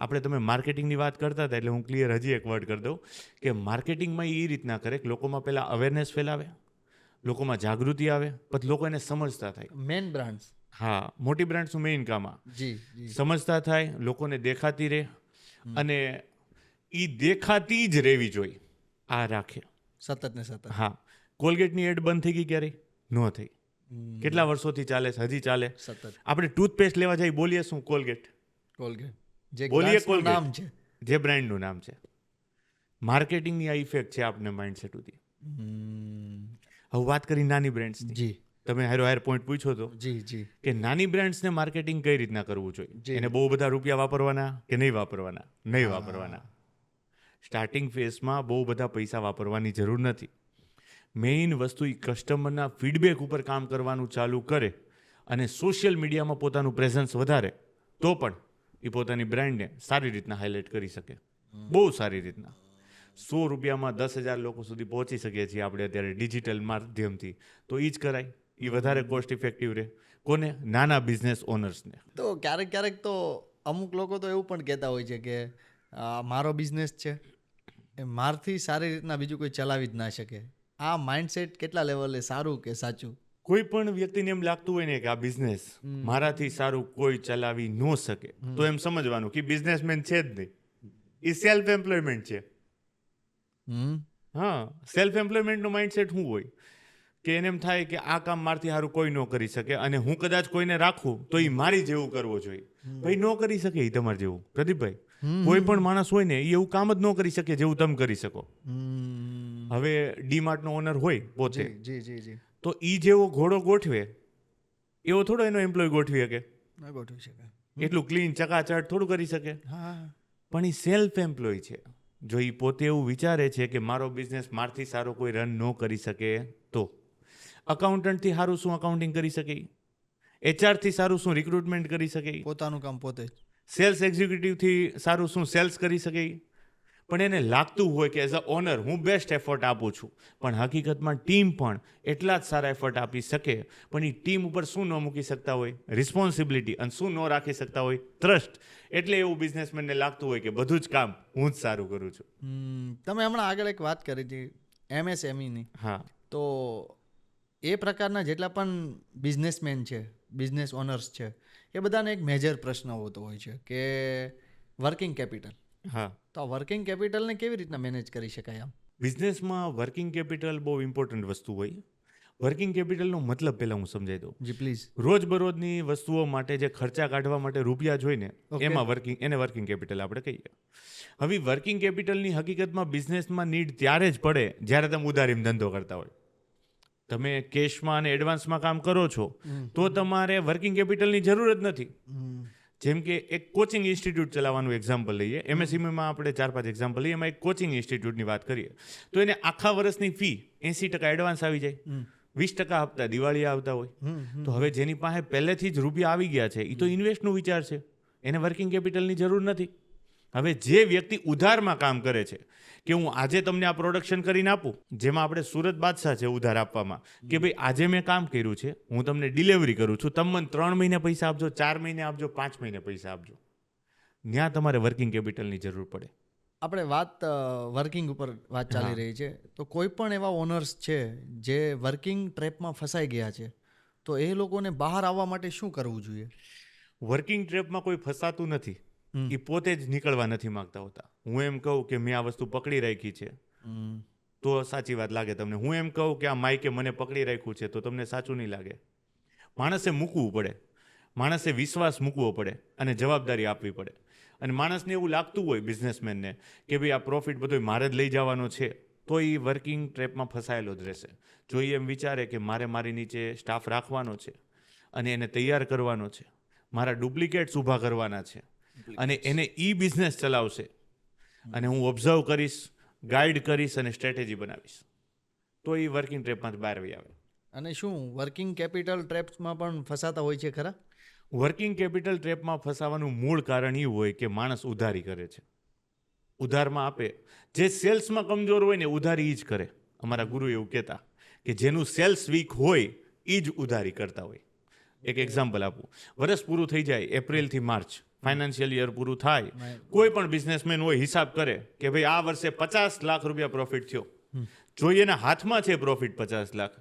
[SPEAKER 2] આપણે તમે માર્કેટિંગની વાત કરતા હતા એટલે હું ક્લિયર હજી એક વર્ડ કરી દઉં કે માર્કેટિંગમાં એ રીતના કરે કે લોકોમાં પહેલાં અવેરનેસ ફેલાવે, લોકોમાં જાગૃતિ આવે, પછી લોકો એને સમજતા થાય.
[SPEAKER 1] Main brands.
[SPEAKER 2] હા, મોટી બ્રાન્ડ્સનું મેઇન કામ આ.
[SPEAKER 1] જી જી.
[SPEAKER 2] સમજતા થાય, લોકોને દેખાતી રહે અને એ દેખાતી જ રહેવી જોઈએ. આ રાખે.
[SPEAKER 1] સતત ને સતત.
[SPEAKER 2] હા, કોલગેટની એડ બંધ થઈ ગઈ ક્યારેય? ન થઈ. કેટલા વર્ષોથી ચાલે છે? હજી ચાલે.
[SPEAKER 1] સતત.
[SPEAKER 2] આપણે ટૂથપેસ્ટ લેવા જઈ બોલીએ શું? કોલગેટ.
[SPEAKER 1] કોલગેટ જે
[SPEAKER 2] બોલીએ
[SPEAKER 1] બ્રાન્ડનું
[SPEAKER 2] કોલગેટ.
[SPEAKER 1] નામ છે.
[SPEAKER 2] જે બ્રાન્ડનું નામ છે. માર્કેટિંગની આ ઇફેક્ટ છે આપણે માઇન્ડ સેટ સુધી. હવે વાત કરી નાની બ્રાન્ડ્સની.
[SPEAKER 1] જી
[SPEAKER 2] તમે હારો પોઈન્ટ પૂછ્યો તો
[SPEAKER 1] જી જી.
[SPEAKER 2] કે નાની બ્રાન્ડ્સને માર્કેટિંગ કઈ રીતના કરવું જોઈએ.
[SPEAKER 1] જી.
[SPEAKER 2] એને બહુ બધા રૂપિયા વાપરવાના કે નહીં વાપરવાના? નહીં વાપરવાના. સ્ટાર્ટિંગ ફેઝમાં બહુ બધા પૈસા વાપરવાની જરૂર નથી. મેઇન વસ્તુ એ કસ્ટમરના ફીડબેક ઉપર કામ કરવાનું ચાલુ કરે અને સોશિયલ મીડિયામાં પોતાનું પ્રેઝન્સ વધારે તો પણ એ પોતાની બ્રાન્ડને સારી રીતના હાઇલાઇટ કરી શકે. બહુ સારી રીતના. 100 રૂપિયામાં 10,000 લોકો સુધી પહોંચી શકીએ છીએ આપણે અત્યારે ડિજિટલ માધ્યમથી. તો એ જ કરાય. એ વધારે કોસ્ટ ઇફેક્ટિવ રહે. કોને? નાના બિઝનેસ ઓનર્સને.
[SPEAKER 1] તો ક્યારેક ક્યારેક તો અમુક લોકો તો એવું પણ કહેતા હોય છે કે મારો બિઝનેસ છે એ મારથી સારી રીતના બીજું કોઈ ચલાવી જ ના શકે. આ માઇન્ડસેટ કેટલા લેવલે સારું કે સાચું?
[SPEAKER 2] કોઈ પણ વ્યક્તિને એમ લાગતું હોય ને કે આ બિઝનેસ મારાથી સારું કોઈ ચલાવી ન શકે તો એમ સમજવાનું કે બિઝનેસમેન છે જ નહીં. એ સેલ્ફ એમ્પ્લોયમેન્ટ છે. હા, સેલ્ફ એમ્પ્લોયમેન્ટનો માઇન્ડસેટ શું હોય કે એને એમ થાય કે આ કામ મારથી સારું કોઈ ન કરી શકે અને હું કદાચ કોઈને રાખું તો એ મારી જેવું કરવો જોઈએ. ભાઈ ન કરી શકે એ તમારે જેવું. પ્રદીપભાઈ, કોઈ પણ માણસ હોય ને એ એવું કામ જ ન કરી શકે જેવું તમે કરી શકો. હવે ડીમાર્ટનો ઓનર હોય પોતે,
[SPEAKER 1] જી જી જી.
[SPEAKER 2] તો ઈ જેવો ઘોડો ગોઠવે એવો થોડો એનો એમ્પ્લોય ગોઠવી શકે.
[SPEAKER 1] ના ગોઠવી શકાય.
[SPEAKER 2] એટલું ક્લીન ચકાચટ થોડું કરી શકે.
[SPEAKER 1] હા.
[SPEAKER 2] પણ એ સેલ્ફ એમ્પ્લોય છે. જો એ પોતે એવું વિચારે છે કે મારો બિઝનેસ મારથી સારો કોઈ રન ન કરી શકે તો અકાઉન્ટન્ટથી સારું શું અકાઉન્ટિંગ કરી શકે? એચઆરથી સારું શું રિક્રુટમેન્ટ કરી શકે?
[SPEAKER 1] પોતાનું કામ પોતે જ.
[SPEAKER 2] સેલ્સ એક્ઝિક્યુટિવથી સારું શું સેલ્સ કરી શકે? પણ એને લાગતું હોય કે એઝ અ ઓનર હું બેસ્ટ એફર્ટ આપું છું, પણ હકીકતમાં ટીમ પણ એટલા જ સારા એફર્ટ આપી શકે, પણ એ ટીમ ઉપર શું ન મૂકી શકતા હોય? રિસ્પોન્સિબિલિટી. અને શું ન રાખી શકતા હોય? ટ્રસ્ટ. એટલે એવું બિઝનેસમેનને લાગતું હોય કે બધું જ કામ હું જ સારું કરું છું.
[SPEAKER 1] તમે હમણાં આગળ એક વાત કરી હતી એમએસએમઈની.
[SPEAKER 2] હા.
[SPEAKER 1] તો એ પ્રકારના જેટલા પણ બિઝનેસમેન છે, બિઝનેસ ઓનર્સ છે, એ બધાને એક મેજર પ્રશ્ન હોતો હોય છે કે વર્કિંગ કેપિટલ.
[SPEAKER 2] હા.
[SPEAKER 1] તો આ વર્કિંગ કેપિટલને કેવી રીતના મેનેજ કરી શકાય આમ?
[SPEAKER 2] બિઝનેસમાં વર્કિંગ કેપિટલ બહુ ઇમ્પોર્ટન્ટ વસ્તુ હોય. વર્કિંગ કેપિટલનો મતલબ પહેલાં હું સમજાવી દઉં.
[SPEAKER 1] જી પ્લીઝ.
[SPEAKER 2] રોજબરોજની વસ્તુઓ માટે જે ખર્ચા કાઢવા માટે રૂપિયા જોઈને
[SPEAKER 1] Okay.
[SPEAKER 2] એમાં એને વર્કિંગ કેપિટલ આપણે કહીએ. હવે વર્કિંગ કેપિટલની હકીકતમાં બિઝનેસમાં નીડ ત્યારે જ પડે જ્યારે તમે ઉધારીમાં ધંધો કરતા હોય. તમે કેશમાં અને એડવાન્સમાં કામ કરો છો તો તમારે વર્કિંગ કેપિટલની જરૂર જ નથી. જેમ કે એક કોચિંગ ઇન્સ્ટિટ્યૂટ ચલાવવાનું એક્ઝામ્પલ લઈએ. એમએસએમઈમાં આપણે 4-5 એક્ઝામ્પલ લઈએ. એમાં એક કોચિંગ ઇન્સ્ટિટ્યૂટની વાત કરીએ તો એને આખા વર્ષની ફી 80% એડવાન્સ આવી જાય, 20% હપ્તા દિવાળી આવતા હોય. તો હવે જેની પાસે પહેલેથી જ રૂપિયા આવી ગયા છે એ તો ઇન્વેસ્ટનું વિચાર છે, એને વર્કિંગ કેપિટલની જરૂર નથી. હવે જે વ્યક્તિ ઉધારમાં કામ કરે છે કે હું આજે તમને આ પ્રોડક્શન કરીને આપું, જેમાં આપણે સુરત બાદશાહ છે ઉધાર આપવામાં, કે ભાઈ આજે મેં કામ કર્યું છે, હું તમને ડિલિવરી કરું છું, તમે મને 3 મહિને પૈસા આપજો, 4 મહિને આપજો, 5 મહિને પૈસા આપજો. ત્યાં તમારે વર્કિંગ કેપિટલની જરૂર પડે.
[SPEAKER 1] આપણે વાત વર્કિંગ ઉપર વાત ચાલી રહી છે, તો કોઈ પણ એવા ઓનર્સ છે જે વર્કિંગ ટ્રેપમાં ફસાઈ ગયા છે, તો એ લોકોને બહાર આવવા માટે શું કરવું જોઈએ?
[SPEAKER 2] વર્કિંગ ટ્રેપમાં કોઈ ફસાતું નથી, એ પોતે જ નીકળવા નથી માંગતા હોતા. હું એમ કહું કે મેં આ વસ્તુ પકડી રાખી છે તો સાચી વાત લાગે તમને. હું એમ કહું કે આ માઇકે મને પકડી રાખ્યું છે તો તમને સાચું નહીં લાગે. માણસે મૂકવું પડે, માણસે વિશ્વાસ મૂકવો પડે અને જવાબદારી આપવી પડે. અને માણસને એવું લાગતું હોય બિઝનેસમેનને કે ભાઈ આ પ્રોફિટ બધો મારે જ લઈ જવાનો છે, તો એ વર્કિંગ ટ્રેપમાં ફસાયેલો જ રહેશે. જો એ એમ વિચારે કે મારે મારી નીચે સ્ટાફ રાખવાનો છે અને એને તૈયાર કરવાનો છે, મારા ડુપ્લિકેટ્સ ઊભા કરવાના છે અને એને ઈ બિઝનેસ ચલાવશે અને હું ઓબ્ઝર્વ કરીશ, ગાઈડ કરીશ અને સ્ટ્રેટેજી બનાવીશ, તો એ વર્કિંગ ટ્રેપમાંથી બહાર આવી આવે.
[SPEAKER 1] અને શું વર્કિંગ કેપિટલ ટ્રેપ્સમાં પણ ફસાતા હોય છે ખરા?
[SPEAKER 2] વર્કિંગ કેપિટલ ટ્રેપમાં ફસાવાનું મૂળ કારણ એ હોય કે માણસ ઉધારી કરે છે, ઉધારમાં આપે. જે સેલ્સમાં કમજોર હોય ને ઉધારી એ જ કરે. અમારા ગુરુ એવું કહેતા કે જેનું સેલ્સ વીક હોય એ જ ઉધારી કરતા હોય. એક એક્ઝામ્પલ આપું. વર્ષ પૂરું થઈ જાય, એપ્રિલથી માર્ચ, ફાઇનાન્શિયલ યર પૂરું થાય, કોઈ પણ બિઝનેસમેન હોય હિસાબ કરે કે ભાઈ આ વર્ષે 50 લાખ રૂપિયા પ્રોફિટ થયો. જો એના હાથમાં છે પ્રોફિટ 50 લાખ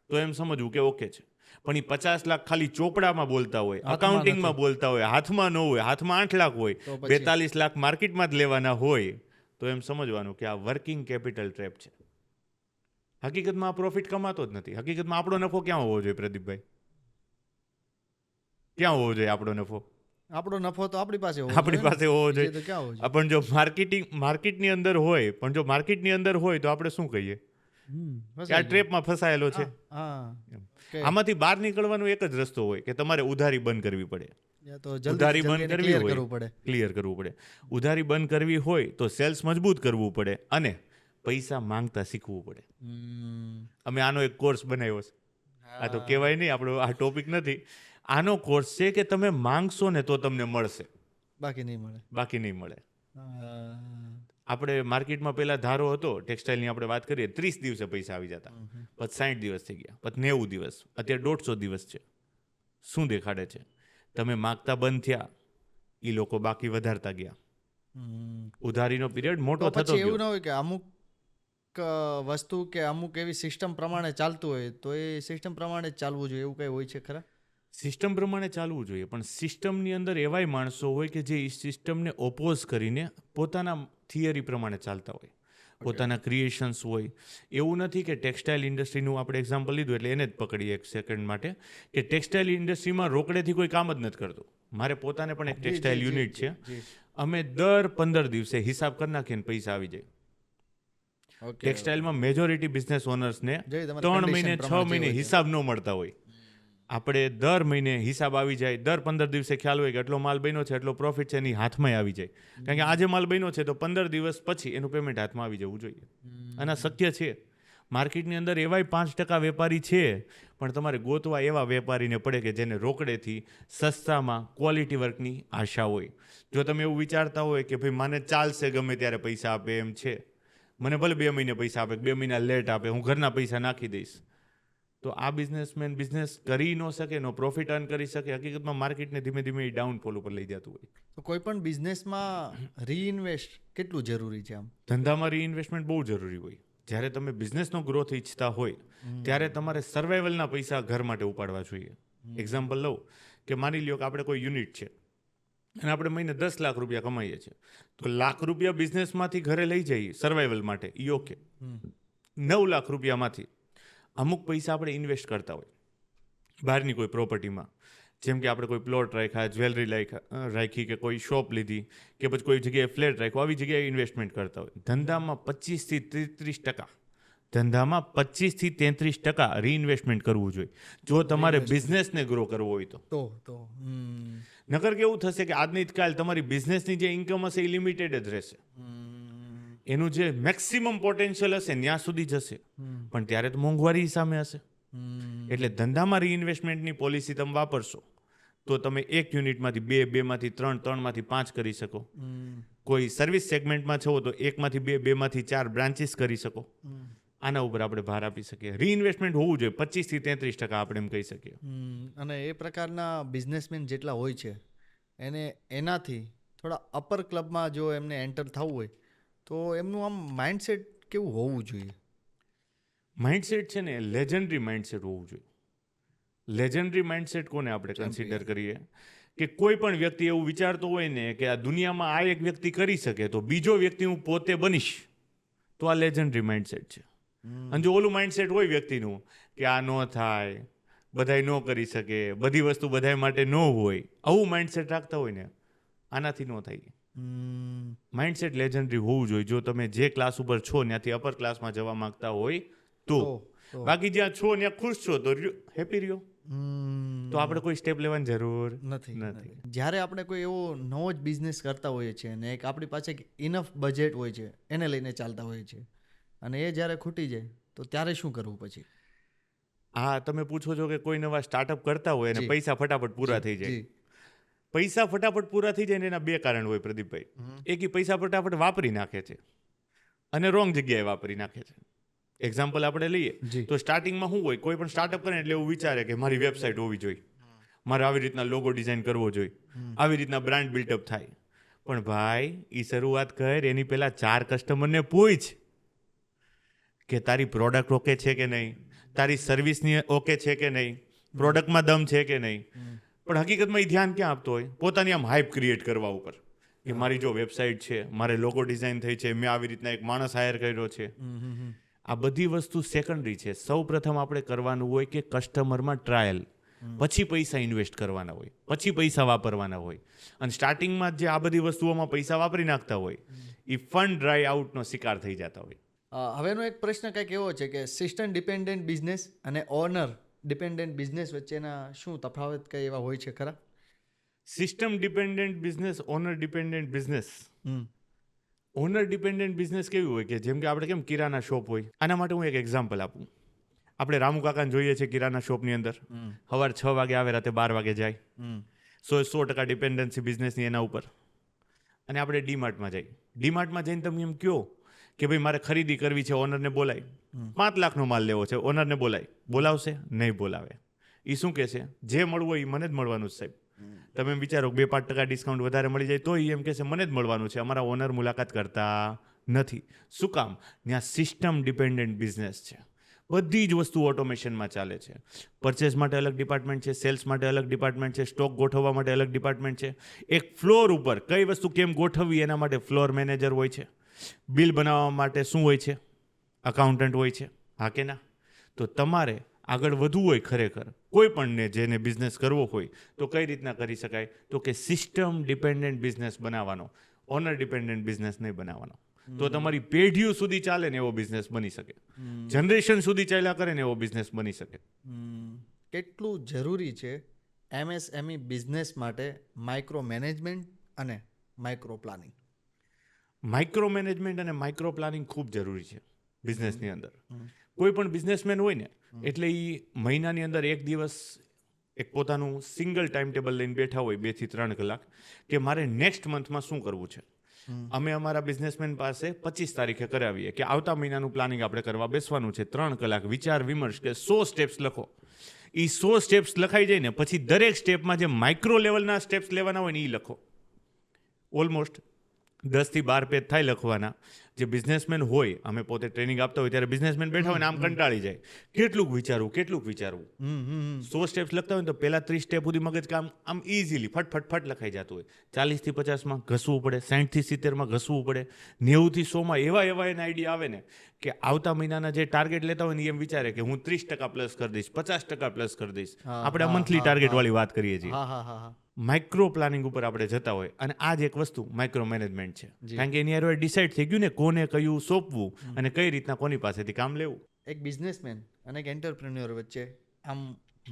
[SPEAKER 2] તો એમ સમજવું કે ઓકે છે. પણ એ 50 લાખ ખાલી ચોપડામાં બોલતા હોય, અકાઉન્ટિંગમાં બોલતા હોય, હાથમાં ન હોય, હાથમાં 8 લાખ હોય, 42 લાખ માર્કેટમાં જ લેવાના હોય, તો એમ સમજવાનું કે આ વર્કિંગ કેપિટલ ટ્રેપ છે. હકીકતમાં આ પ્રોફિટ કમાતો જ નથી. હકીકતમાં આપણો નફો ક્યાં હોવો જોઈએ પ્રદીપભાઈ? ક્યાં હોવો જોઈએ આપણો નફો?
[SPEAKER 1] આપણો નફો તો આપણી પાસે
[SPEAKER 2] આપણી પાસે હોવો જોઈએ.
[SPEAKER 1] તો ક્યાં હોવો જોઈએ?
[SPEAKER 2] પણ જો માર્કેટની અંદર હોય, પણ જો માર્કેટની અંદર હોય તો આપણે શું કહીએ કે આ ટ્રેપમાં ફસાયેલો છે. આમાંથી બહાર નીકળવાનો એક જ રસ્તો હોય કે તમારે ઉધારી બંધ કરવી પડે. ઉધારી બંધ કરવી હોય, ક્લિયર કરવું પડે. ઉધારી બંધ કરવી હોય તો સેલ્સ મજબૂત કરવું પડે અને પૈસા માંગતા શીખવું પડે. અમે આનો એક કોર્સ બનાવ્યો છે. આ તો કહેવાય નહીં, આપણો આ ટોપિક નથી. આનો કોર્સ છે કે તમે માંગશો ને તો તમને મળશે,
[SPEAKER 1] બાકી નહીં મળે.
[SPEAKER 2] આપણે માર્કેટમાં પહેલા ધારો હતો ટેક્સટાઇલની, આપણે વાત કરીએ 30 દિવસે પૈસા આવી જતા, પછી 60 દિવસ થઈ ગયા, પછી 90 દિવસ, અત્યારે 150 દિવસ છે. શું દેખાડે છે? તમે માગતા બંધ થયા, એ લોકો બાકી વધારતા ગયા, ઉધારીનો પીરિયડ મોટો થતો ગયો.
[SPEAKER 1] એવું ના હોય કે અમુક વસ્તુ કે અમુક એવી સિસ્ટમ પ્રમાણે ચાલતું હોય તો એ સિસ્ટમ પ્રમાણે જ ચાલવું જોઈએ, એવું કઈ હોય છે ખરા?
[SPEAKER 2] સિસ્ટમ પ્રમાણે ચાલવું જોઈએ, પણ સિસ્ટમની અંદર એવાય માણસો હોય કે જે એ સિસ્ટમને ઓપોઝ કરીને પોતાના થિયરી પ્રમાણે ચાલતા હોય, પોતાના ક્રિએશન્સ હોય. એવું નથી કે ટેક્સટાઇલ ઇન્ડસ્ટ્રીનું આપણે એક્ઝામ્પલ લીધું એટલે એને જ પકડીએ એક સેકન્ડ માટે, કે ટેક્સટાઇલ ઇન્ડસ્ટ્રીમાં રોકડેથી કોઈ કામ જ નથી કરતું. મારે પોતાને પણ એક ટેક્સટાઇલ યુનિટ છે. અમે દર 15 દિવસે હિસાબ કરી નાખીએ ને પૈસા આવી જાય. ટેક્સટાઇલમાં મેજોરિટી બિઝનેસ ઓનર્સને 3 મહિને 6 મહિને હિસાબ ન મળતા હોય. આપણે દર મહિને હિસાબ આવી જાય, દર 15 દિવસે ખ્યાલ હોય કે એટલો માલ બન્યો છે, એટલો પ્રોફિટ છે, એની હાથમાં આવી જાય. કારણ કે આજે માલ બન્યો છે તો 15 દિવસ પછી એનું પેમેન્ટ હાથમાં આવી જવું જોઈએ. અને આ શક્ય છે. માર્કેટની અંદર એવાય 5% વેપારી છે, પણ તમારે ગોતવા એવા વેપારીને પડે કે જેને રોકડેથી સસ્તામાં ક્વોલિટી વર્કની આશા હોય. જો તમે એવું વિચારતા હોય કે ભાઈ મને ચાલશે ગમે ત્યારે પૈસા આપે એમ છે, મને ભલે 2 મહિને પૈસા આપે, 2 મહિના લેટ આપે, હું ઘરના પૈસા નાખી દઈશ, તો આ બિઝનેસમેન બિઝનેસ કરી ન શકે, નો પ્રોફિટ અર્ન કરી શકે. હકીકતમાં માર્કેટને ધીમે ધીમે ડાઉનફોલ ઉપર લઈ જતું હોય.
[SPEAKER 1] તો કોઈ પણ બિઝનેસમાં રીઇન્વેસ્ટ કેટલું જરૂરી છે? આમ
[SPEAKER 2] ધંધામાં રીઇન્વેસ્ટમેન્ટ બહુ જરૂરી હોય. જ્યારે તમે બિઝનેસનો ગ્રોથ ઈચ્છતા હોય ત્યારે તમારે સર્વાઈવલના પૈસા ઘર માટે ઉપાડવા જોઈએ. એક્ઝામ્પલ લઉં કે માની લ્યો કે આપણે કોઈ યુનિટ છે અને આપણે મહિને 10 લાખ રૂપિયા કમાઈએ છીએ, તો લાખ રૂપિયા બિઝનેસમાંથી ઘરે લઈ જઈએ સર્વાઈવલ માટે, એ ઓકે. 9 લાખ રૂપિયામાંથી અમુક પૈસા આપણે ઇન્વેસ્ટ કરતા હોય બહારની કોઈ પ્રોપર્ટીમાં, જેમ કે આપણે કોઈ પ્લોટ રાખ્યા, જ્વેલરી રાખી, કે કોઈ શોપ લીધી, કે પછી કોઈ જગ્યાએ ફ્લેટ રાખ્યો, આવી જગ્યાએ ઇન્વેસ્ટમેન્ટ કરતા હોય. ધંધામાં 25-33% રીઇન્વેસ્ટમેન્ટ કરવું જોઈએ જો તમારે બિઝનેસને ગ્રો કરવો હોય તો. નકર કેવું થશે કે આજની કાલ તમારી બિઝનેસની જે ઇન્કમ હશે એ લિમિટેડ જ રહેશે. એનું જે મેક્સિમમ પોટેન્શિયલ હશે ત્યાં સુધી જશે, પણ ત્યારે તો મોંઘવારી સામે હશે. એટલે ધંધામાં રીઇન્વેસ્ટમેન્ટની પોલિસી તમે વાપરશો તો તમે એક યુનિટમાંથી 2, 2માંથી 3, 3માંથી 5 કરી શકો. કોઈ સર્વિસ સેગમેન્ટમાં છો તો 1માંથી 2, 2માંથી 4 બ્રાન્ચીસ કરી શકો. આના ઉપર આપણે ભાર આપી શકીએ. રીઇન્વેસ્ટમેન્ટ હોવું જોઈએ 25-33%, આપણે એમ કહી શકીએ.
[SPEAKER 1] અને એ પ્રકારના બિઝનેસમેન જેટલા હોય છે એનાથી થોડા અપર ક્લબમાં જો એમને એન્ટર થવું હોય તો એમનું આમ માઇન્ડસેટ કેવું હોવું જોઈએ?
[SPEAKER 2] માઇન્ડસેટ છે ને લેજન્ડરી માઇન્ડસેટ હોવું જોઈએ. લેજન્ડરી માઇન્ડસેટ કોને આપણે કન્સિડર કરીએ કે કોઈ પણ વ્યક્તિ એવું વિચારતો હોય ને કે આ દુનિયામાં આ એક વ્યક્તિ કરી શકે તો બીજો વ્યક્તિ હું પોતે બનીશ, તો આ લેજન્ડરી માઇન્ડસેટ છે. અને જો ઓલું માઇન્ડસેટ હોય વ્યક્તિનું કે આ ન થાય, બધાય ન કરી શકે, બધી વસ્તુ બધા માટે ન હોય, આવું માઇન્ડસેટ રાખતા હોય ને આનાથી ન થાય. માઇન્ડસેટ લેજન્ડરી હોવું જોઈએ. જો તમે જે ક્લાસ ઉપર છો ત્યાંથી અપર ક્લાસમાં જવા માંગતા હોય તો. બાકી જ્યાં છો ત્યાં ખુશ છો તો હેપી રહ્યો, તો આપણે કોઈ સ્ટેપ લેવાની જરૂર નથી.
[SPEAKER 1] જ્યારે આપણે કોઈ એવો નવો જ બિઝનેસ કરતા હોઈએ છીએ અને એક આપણી પાસે ઇનફ બજેટ હોય છે, એને લઈને ચાલતા હોઈએ છીએ, અને એ જ્યારે ખૂટી જાય તો ત્યારે શું કરવું પછી?
[SPEAKER 2] હા, તમે પૂછો છો કે કોઈ નવા સ્ટાર્ટઅપ કરતા હોય અને પૈસા ફટાફટ પૂરા થઈ જાય. પૈસા ફટાફટ પૂરા થઈ જાય ને એના 2 કારણ હોય પ્રદીપભાઈ. એક એ પૈસા ફટાફટ વાપરી નાખે છે અને રોંગ જગ્યાએ વાપરી નાખે છે. એક્ઝામ્પલ આપણે લઈએ તો સ્ટાર્ટિંગમાં શું હોય, કોઈ પણ સ્ટાર્ટઅપ કરે એટલે એવું વિચારે કે મારી વેબસાઇટ હોવી જોઈએ, મારે આવી રીતના લોગો ડિઝાઇન કરવો જોઈએ, આવી રીતના બ્રાન્ડ બિલ્ડઅપ થાય. પણ ભાઈ એ શરૂઆત કર એની પહેલા 4 કસ્ટમરને પૂછ કે તારી પ્રોડક્ટ ઓકે છે કે નહીં, તારી સર્વિસની ઓકે છે કે નહીં, પ્રોડક્ટમાં દમ છે કે નહીં. પણ હકીકતમાં એ ધ્યાન ક્યાં આપતો હોય? પોતાની આમ હાઇપ ક્રિએટ કરવા ઉપર કે મારી જો વેબસાઇટ છે, મારે લોગો ડિઝાઇન થઈ છે, મેં આવી રીતના એક માણસ હાયર કર્યો છે. આ બધી વસ્તુ સેકન્ડરી છે. સૌ પ્રથમ આપણે કરવાનું હોય કે કસ્ટમરમાં ટ્રાયલ, પછી પૈસા ઇન્વેસ્ટ કરવાના હોય, પછી પૈસા વાપરવાના હોય. અને સ્ટાર્ટિંગમાં જે આ બધી વસ્તુઓમાં પૈસા વાપરી નાખતા હોય એ ફંડ ડ્રાય આઉટનો શિકાર થઈ જતા હોય.
[SPEAKER 1] હવેનો એક પ્રશ્ન કંઈક એવો છે કે સિસ્ટમ ડિપેન્ડન્ટ બિઝનેસ અને ઓનર ડિપેન્ડન્ટ બિઝનેસ વચ્ચેના શું તફાવત કઈ એવા હોય છે ખરા?
[SPEAKER 2] System dependent business, owner dependent business. Owner dependent business કેવી હોય કે જેમ કે આપણે કેમ કિરાના શોપ હોય, આના માટે હું એક એક્ઝામ્પલ આપું. આપણે રામુ કાકાને જોઈએ છે કિરાના શોપની અંદર, સવાર 6 વાગે આવે, રાતે 12 વાગે જાય. 100% ડિપેન્ડન્સી બિઝનેસની એના ઉપર. અને આપણે ડીમાર્ટમાં જઈએ. ડીમાર્ટમાં જઈને તમે એમ કહો કે ભાઈ મારે ખરીદી કરવી છે, ઓનરને બોલાય, 5 લાખનો માલ લેવો છે, ઓનરને બોલાય, બોલાવશે? નહીં બોલાવે. એ શું કહે છે? જે મળવું હોય એ મને જ મળવાનું છે સાહેબ. તમે એમ વિચારો 2-5% ડિસ્કાઉન્ટ વધારે મળી જાય તો એમ કહે છે મને જ મળવાનું છે, અમારા ઓનર મુલાકાત કરતા નથી. શું કામ? ત્યાં સિસ્ટમ ડિપેન્ડન્ટ બિઝનેસ છે. બધી જ વસ્તુ ઓટોમેશનમાં ચાલે છે. પરચેસ માટે અલગ ડિપાર્ટમેન્ટ છે, સેલ્સ માટે અલગ ડિપાર્ટમેન્ટ છે, સ્ટોક ગોઠવવા માટે અલગ ડિપાર્ટમેન્ટ છે. એક ફ્લોર ઉપર કઈ વસ્તુ કેમ ગોઠવવી એના માટે ફ્લોર મેનેજર હોય છે. બિલ બનાવવા માટે શું હોય છે? અકાઉન્ટન્ટ હોય છે. હા કે ના? તો તમારે આગળ વધવું હોય ખરેખર કોઈ પણને જેને બિઝનેસ કરવો હોય તો કઈ રીતના કરી શકાય? તો કે સિસ્ટમ ડિપેન્ડન્ટ બિઝનેસ બનાવવાનો, ઓનર ડિપેન્ડન્ટ બિઝનેસ નહીં બનાવવાનો. તો તમારી પેઢીઓ સુધી ચાલે ને એવો બિઝનેસ બની શકે, જનરેશન સુધી ચાલ્યા કરે ને એવો બિઝનેસ બની શકે.
[SPEAKER 1] કેટલું જરૂરી છે એમએસએમઈ બિઝનેસ માટે માઇક્રો મેનેજમેન્ટ અને માઇક્રો પ્લાનિંગ?
[SPEAKER 2] માઇક્રો મેનેજમેન્ટ અને માઇક્રો પ્લાનિંગ ખૂબ જરૂરી છે બિઝનેસની અંદર. કોઈ પણ બિઝનેસમેન હોય ને એટલે એ મહિનાની અંદર એક દિવસ એક પોતાનું સિંગલ ટાઈમ ટેબલ લઈને બેઠા હોય 2 થી 3 કલાક કે મારે નેક્સ્ટ મંથમાં શું કરવું છે. અમે અમારા બિઝનેસમેન પાસે 25 તારીખે કરાવીએ કે આવતા મહિનાનું પ્લાનિંગ આપણે કરવા બેસવાનું છે. 3 કલાક વિચાર વિમર્શ કે 100 સ્ટેપ્સ લખો. એ 100 સ્ટેપ્સ લખાઈ જાય ને પછી દરેક સ્ટેપમાં જે માઇક્રો લેવલના સ્ટેપ્સ લેવાના હોય ને એ લખો. ઓલમોસ્ટ 10 થી 12 પેજ થાય લખવાના. જે બિઝનેસમેન હોય, અમે પોતે ટ્રેનિંગ આપતા હોય ત્યારે બિઝનેસમેન બેઠા હોય ને આમ કંટાળી જાય, કેટલુંક વિચારવું. 100 સ્ટેપ્સ લખતા હોય તો પહેલા 30 સ્ટેપ સુધી મગજ કામ આમ ઇઝીલી ફટ લખાઈ જતું હોય. 40 થી 50માં ઘસવું પડે, 60 થી 70માં ઘસવું પડે, 90 થી 100માં એવા એને આઈડિયા આવે ને કે આવતા મહિનાના જે ટાર્ગેટ લેતા હોય ને એમ વિચારે કે હું 30% પ્લસ કરી દઈશ, 50% પ્લસ કરી દઈશ. આપણે મંથલી ટાર્ગેટ વાળી વાત કરીએ છીએ. માઇક્રો પ્લાનિંગ ઉપર આપણે જતા હોય અને આ જ એક વસ્તુ માઇક્રો મેનેજમેન્ટ છે. કારણ કે એની હારે ડિસાઇડ થઈ ગયું ને કોને કયું સોંપવું અને કઈ રીતના કોની પાસેથી કામ લેવું.
[SPEAKER 1] એક બિઝનેસમેન અને એક એન્ટરપ્રેન્યોર વચ્ચે આમ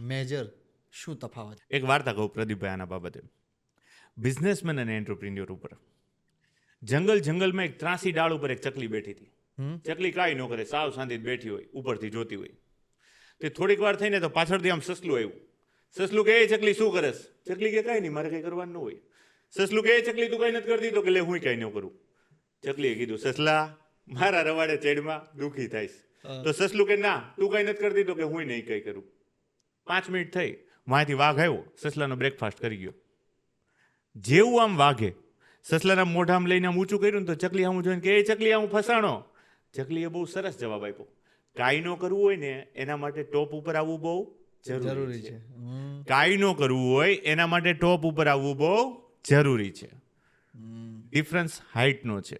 [SPEAKER 1] મેજર શું તફાવત?
[SPEAKER 2] એક વાર્તા કહું પ્રદીપભાઈ આના બાબતે. બિઝનેસમેન અને એન્ટરપ્રેન્યોર ઉપર. જંગલમાં એક ત્રાસી ડાળ ઉપર એક ચકલી બેઠી હતી. ચકલી કાંઈ ન કરે, સાવ શાંતિ બેઠી હોય, ઉપરથી જોતી હોય. તે થોડીક વાર થઈને તો પાછળથી આમ સસલું આવ્યું. સસલું કે ચકલી શું કરસ? ચકલી કે કાંઈ નહીં, મારે કંઈ કરવાનું ન હોય. સસલું કે ચકલી તું કંઈ નથી કરતી? તો કે લે હું કંઈ ન કરું. ચકલીએ કીધું સસલા મારા રવાડે ચેડમાં દુઃખી થાઈશ. તો સસલું કે ના તું કંઈ નથી કરતી? તો કે હું નહીં કંઈ કરું. 5 મિનિટ થઈ, વાંથી વાઘ આવ્યો, સસલાનો બ્રેકફાસ્ટ કરી ગયો. જેવું આમ વાઘે સસલાના મોઢામાં લઈને આમ ઊંચું કર્યું ને તો ચકલી આમ જોઈને કે એ ચકલી આમ ફસાણો. ચકલીએ બહુ સરસ જવાબ આપ્યો. કાંઈ ન કરવું હોય ને એના માટે ટોપ ઉપર આવવું બહુ જરૂરી છે. કાંઈ ન કરવું હોય એના માટે ટોપ ઉપર આવવું બહુ જરૂરી છે. ડિફરન્સ હાઇટનો છે.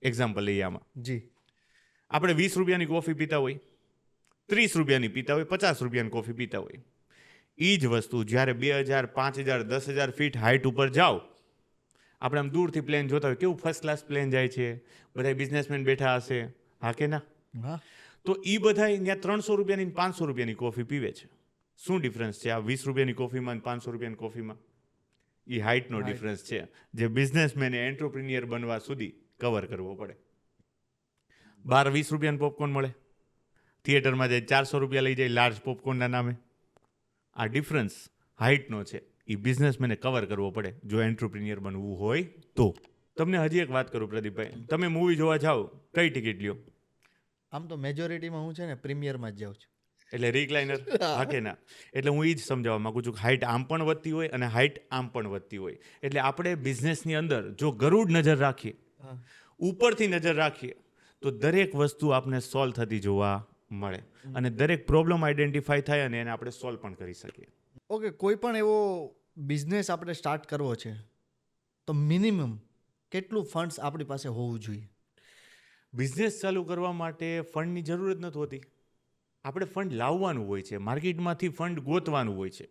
[SPEAKER 2] એક્ઝામ્પલ લઈએ આમાં.
[SPEAKER 1] જી,
[SPEAKER 2] આપણે 20 રૂપિયાની કોફી પીતા હોય, 30 રૂપિયાની પીતા હોય, 50 રૂપિયાની કોફી પીતા હોય. એ જ વસ્તુ જ્યારે 2000, 5000, 10,000 ફીટ હાઇટ ઉપર જાઓ, આપણે આમ દૂરથી પ્લેન જોતા હોય, કેવું ફર્સ્ટ ક્લાસ પ્લેન જાય છે, બધા બિઝનેસમેન બેઠા હશે, હા કે ના? તો એ બધા ત્યાં 300 રૂપિયાની 500 રૂપિયાની કોફી પીવે છે. શું ડિફરન્સ છે આ 20 રૂપિયાની કોફીમાં અને 500 રૂપિયાની કોફીમાં? એ હાઇટનો ડિફરન્સ છે જે બિઝનેસમેન એન્ટરપ્રિન્યોર બનવા સુધી કવર કરવો પડે. 12-20 રૂપિયાનું પોપકોર્ન મળે, થિયેટરમાં જાય 400 રૂપિયા લઈ જાય લાર્જ પોપકોર્નના નામે. આ ડિફરન્સ હાઇટનો છે, એ બિઝનેસમેને કવર કરવો પડે જો એન્ટરપ્રિન્યોર બનવું હોય તો. તમને હજી એક વાત કરું પ્રદીપભાઈ, તમે મૂવી જોવા જાઓ કઈ ટિકિટ લ્યો?
[SPEAKER 1] આમ તો મેજોરિટીમાં હું છે ને પ્રીમિયરમાં જ જાઉં છું.
[SPEAKER 2] એટલે રિક્લાઇનર, હા કે ના? એટલે હું એ જ સમજાવવા માંગુ છું કે હાઇટ આમ પણ વધતી હોય અને હાઇટ આમ પણ વધતી હોય. એટલે આપણે બિઝનેસની અંદર જો ગરુડ નજર રાખીએ, ઉપરથી નજર રાખીએ તો દરેક વસ્તુ આપણે સોલ્વ થતી જોવા મળે અને દરેક પ્રોબ્લેમ આઈડેન્ટિફાઈ થાય અને એને આપણે સોલ્વ પણ કરી શકીએ.
[SPEAKER 1] ઓકે, કોઈ પણ એવો બિઝનેસ આપણે સ્ટાર્ટ કરવો છે તો મિનિમમ કેટલું ફંડ્સ આપણી પાસે હોવું જોઈએ?
[SPEAKER 2] બિઝનેસ ચાલુ કરવા માટે ફંડની જરૂર જ નથી હોતી. આપણે ફંડ લાવવાનું હોય છે, માર્કેટમાંથી ફંડ ગોતવાનું હોય છે.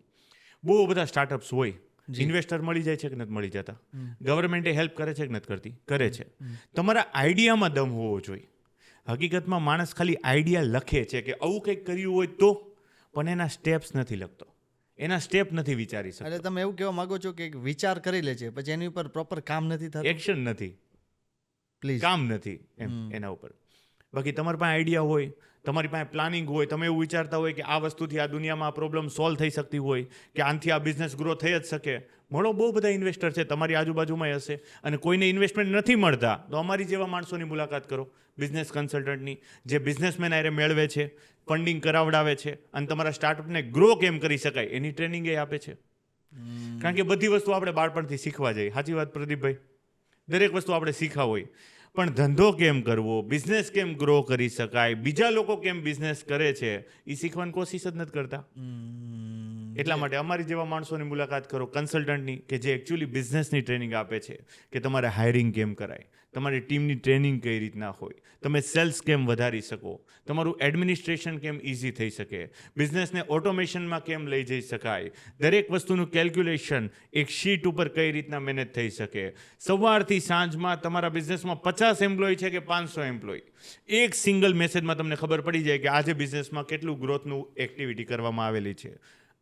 [SPEAKER 2] બહુ બધા સ્ટાર્ટઅપ્સ હોય,
[SPEAKER 1] જી.
[SPEAKER 2] ઇન્વેસ્ટર મળી જાય છે કે નથી મળી જતા, ગવર્મેન્ટે હેલ્પ કરે છે કે નથી કરતી, કરે છે. તમારા આઈડિયામાં દમ હોવો જોઈએ. હકીકતમાં માણસ ખાલી આઈડિયા લખે છે કે આવું કંઈક કર્યું હોય તો, પણ એના સ્ટેપ્સ નથી લખતો, એના સ્ટેપ નથી વિચારી શકતો,
[SPEAKER 1] એટલે તમે એવું કહેવા માંગો છો કે એક વિચાર કરી લે છે પછી એની ઉપર પ્રોપર કામ નથી થતું?
[SPEAKER 2] એક્શન નથી,
[SPEAKER 1] પ્લીઝ.
[SPEAKER 2] કામ નથી એમ એના ઉપર. બાકી તમારી પાસે આઈડિયા હોય, તમારી પાસે પ્લાનિંગ હોય, તમે એવું વિચારતા હોય કે આ વસ્તુથી આ દુનિયામાં આ પ્રોબ્લેમ સોલ્વ થઈ શકતી હોય, કે આનાથી આ બિઝનેસ ગ્રો થઈ જ શકે. મળો, બહુ બધા ઇન્વેસ્ટર છે તમારી આજુબાજુમાં હશે, અને કોઈને ઇન્વેસ્ટમેન્ટ નથી મળતા તો અમારી જેવા માણસોની મુલાકાત કરો, બિઝનેસ કન્સલ્ટન્ટની, જે બિઝનેસમેન આરે મેળવે છે, ફંડિંગ કરાવડાવે છે, અને તમારા સ્ટાર્ટઅપને ગ્રો કેમ કરી શકાય એની ટ્રેનિંગ એ આપે છે. કારણ કે બધી વસ્તુ આપણે બાળપણથી શીખવા જઈએ. સાચી વાત પ્રદીપભાઈ? દરેક વસ્તુ આપણે શીખવા હોય, પણ ધંધો કેમ કરવો, બિઝનેસ કેમ ગ્રો કરી શકાય, બીજા લોકો કેમ બિઝનેસ કરે છે, એ શીખવાની કોશિશ જ નથી કરતા. એટલા માટે અમારી જેવા માણસોની મુલાકાત કરો, કન્સલ્ટન્ટની, કે જે એકચ્યુઅલી બિઝનેસની ટ્રેનિંગ આપે છે, કે તમારે હાયરિંગ કેમ કરાય, તમારી ટીમની ટ્રેનિંગ કઈ રીતના હોય, તમે સેલ્સ કેમ વધારી શકો, તમારું એડમિનિસ્ટ્રેશન કેમ ઇઝી થઈ શકે, બિઝનેસને ઓટોમેશનમાં કેમ લઈ જઈ શકાય, દરેક વસ્તુનું કેલ્ક્યુલેશન એક શીટ ઉપર કઈ રીતના મેનેજ થઈ શકે. સવારથી સાંજમાં તમારા બિઝનેસમાં 50 એમ્પ્લોય છે કે 500 એમ્પ્લોય, એક સિંગલ મેસેજમાં તમને ખબર પડી જાય કે આજે બિઝનેસમાં કેટલું ગ્રોથનું એક્ટિવિટી કરવામાં આવેલી છે.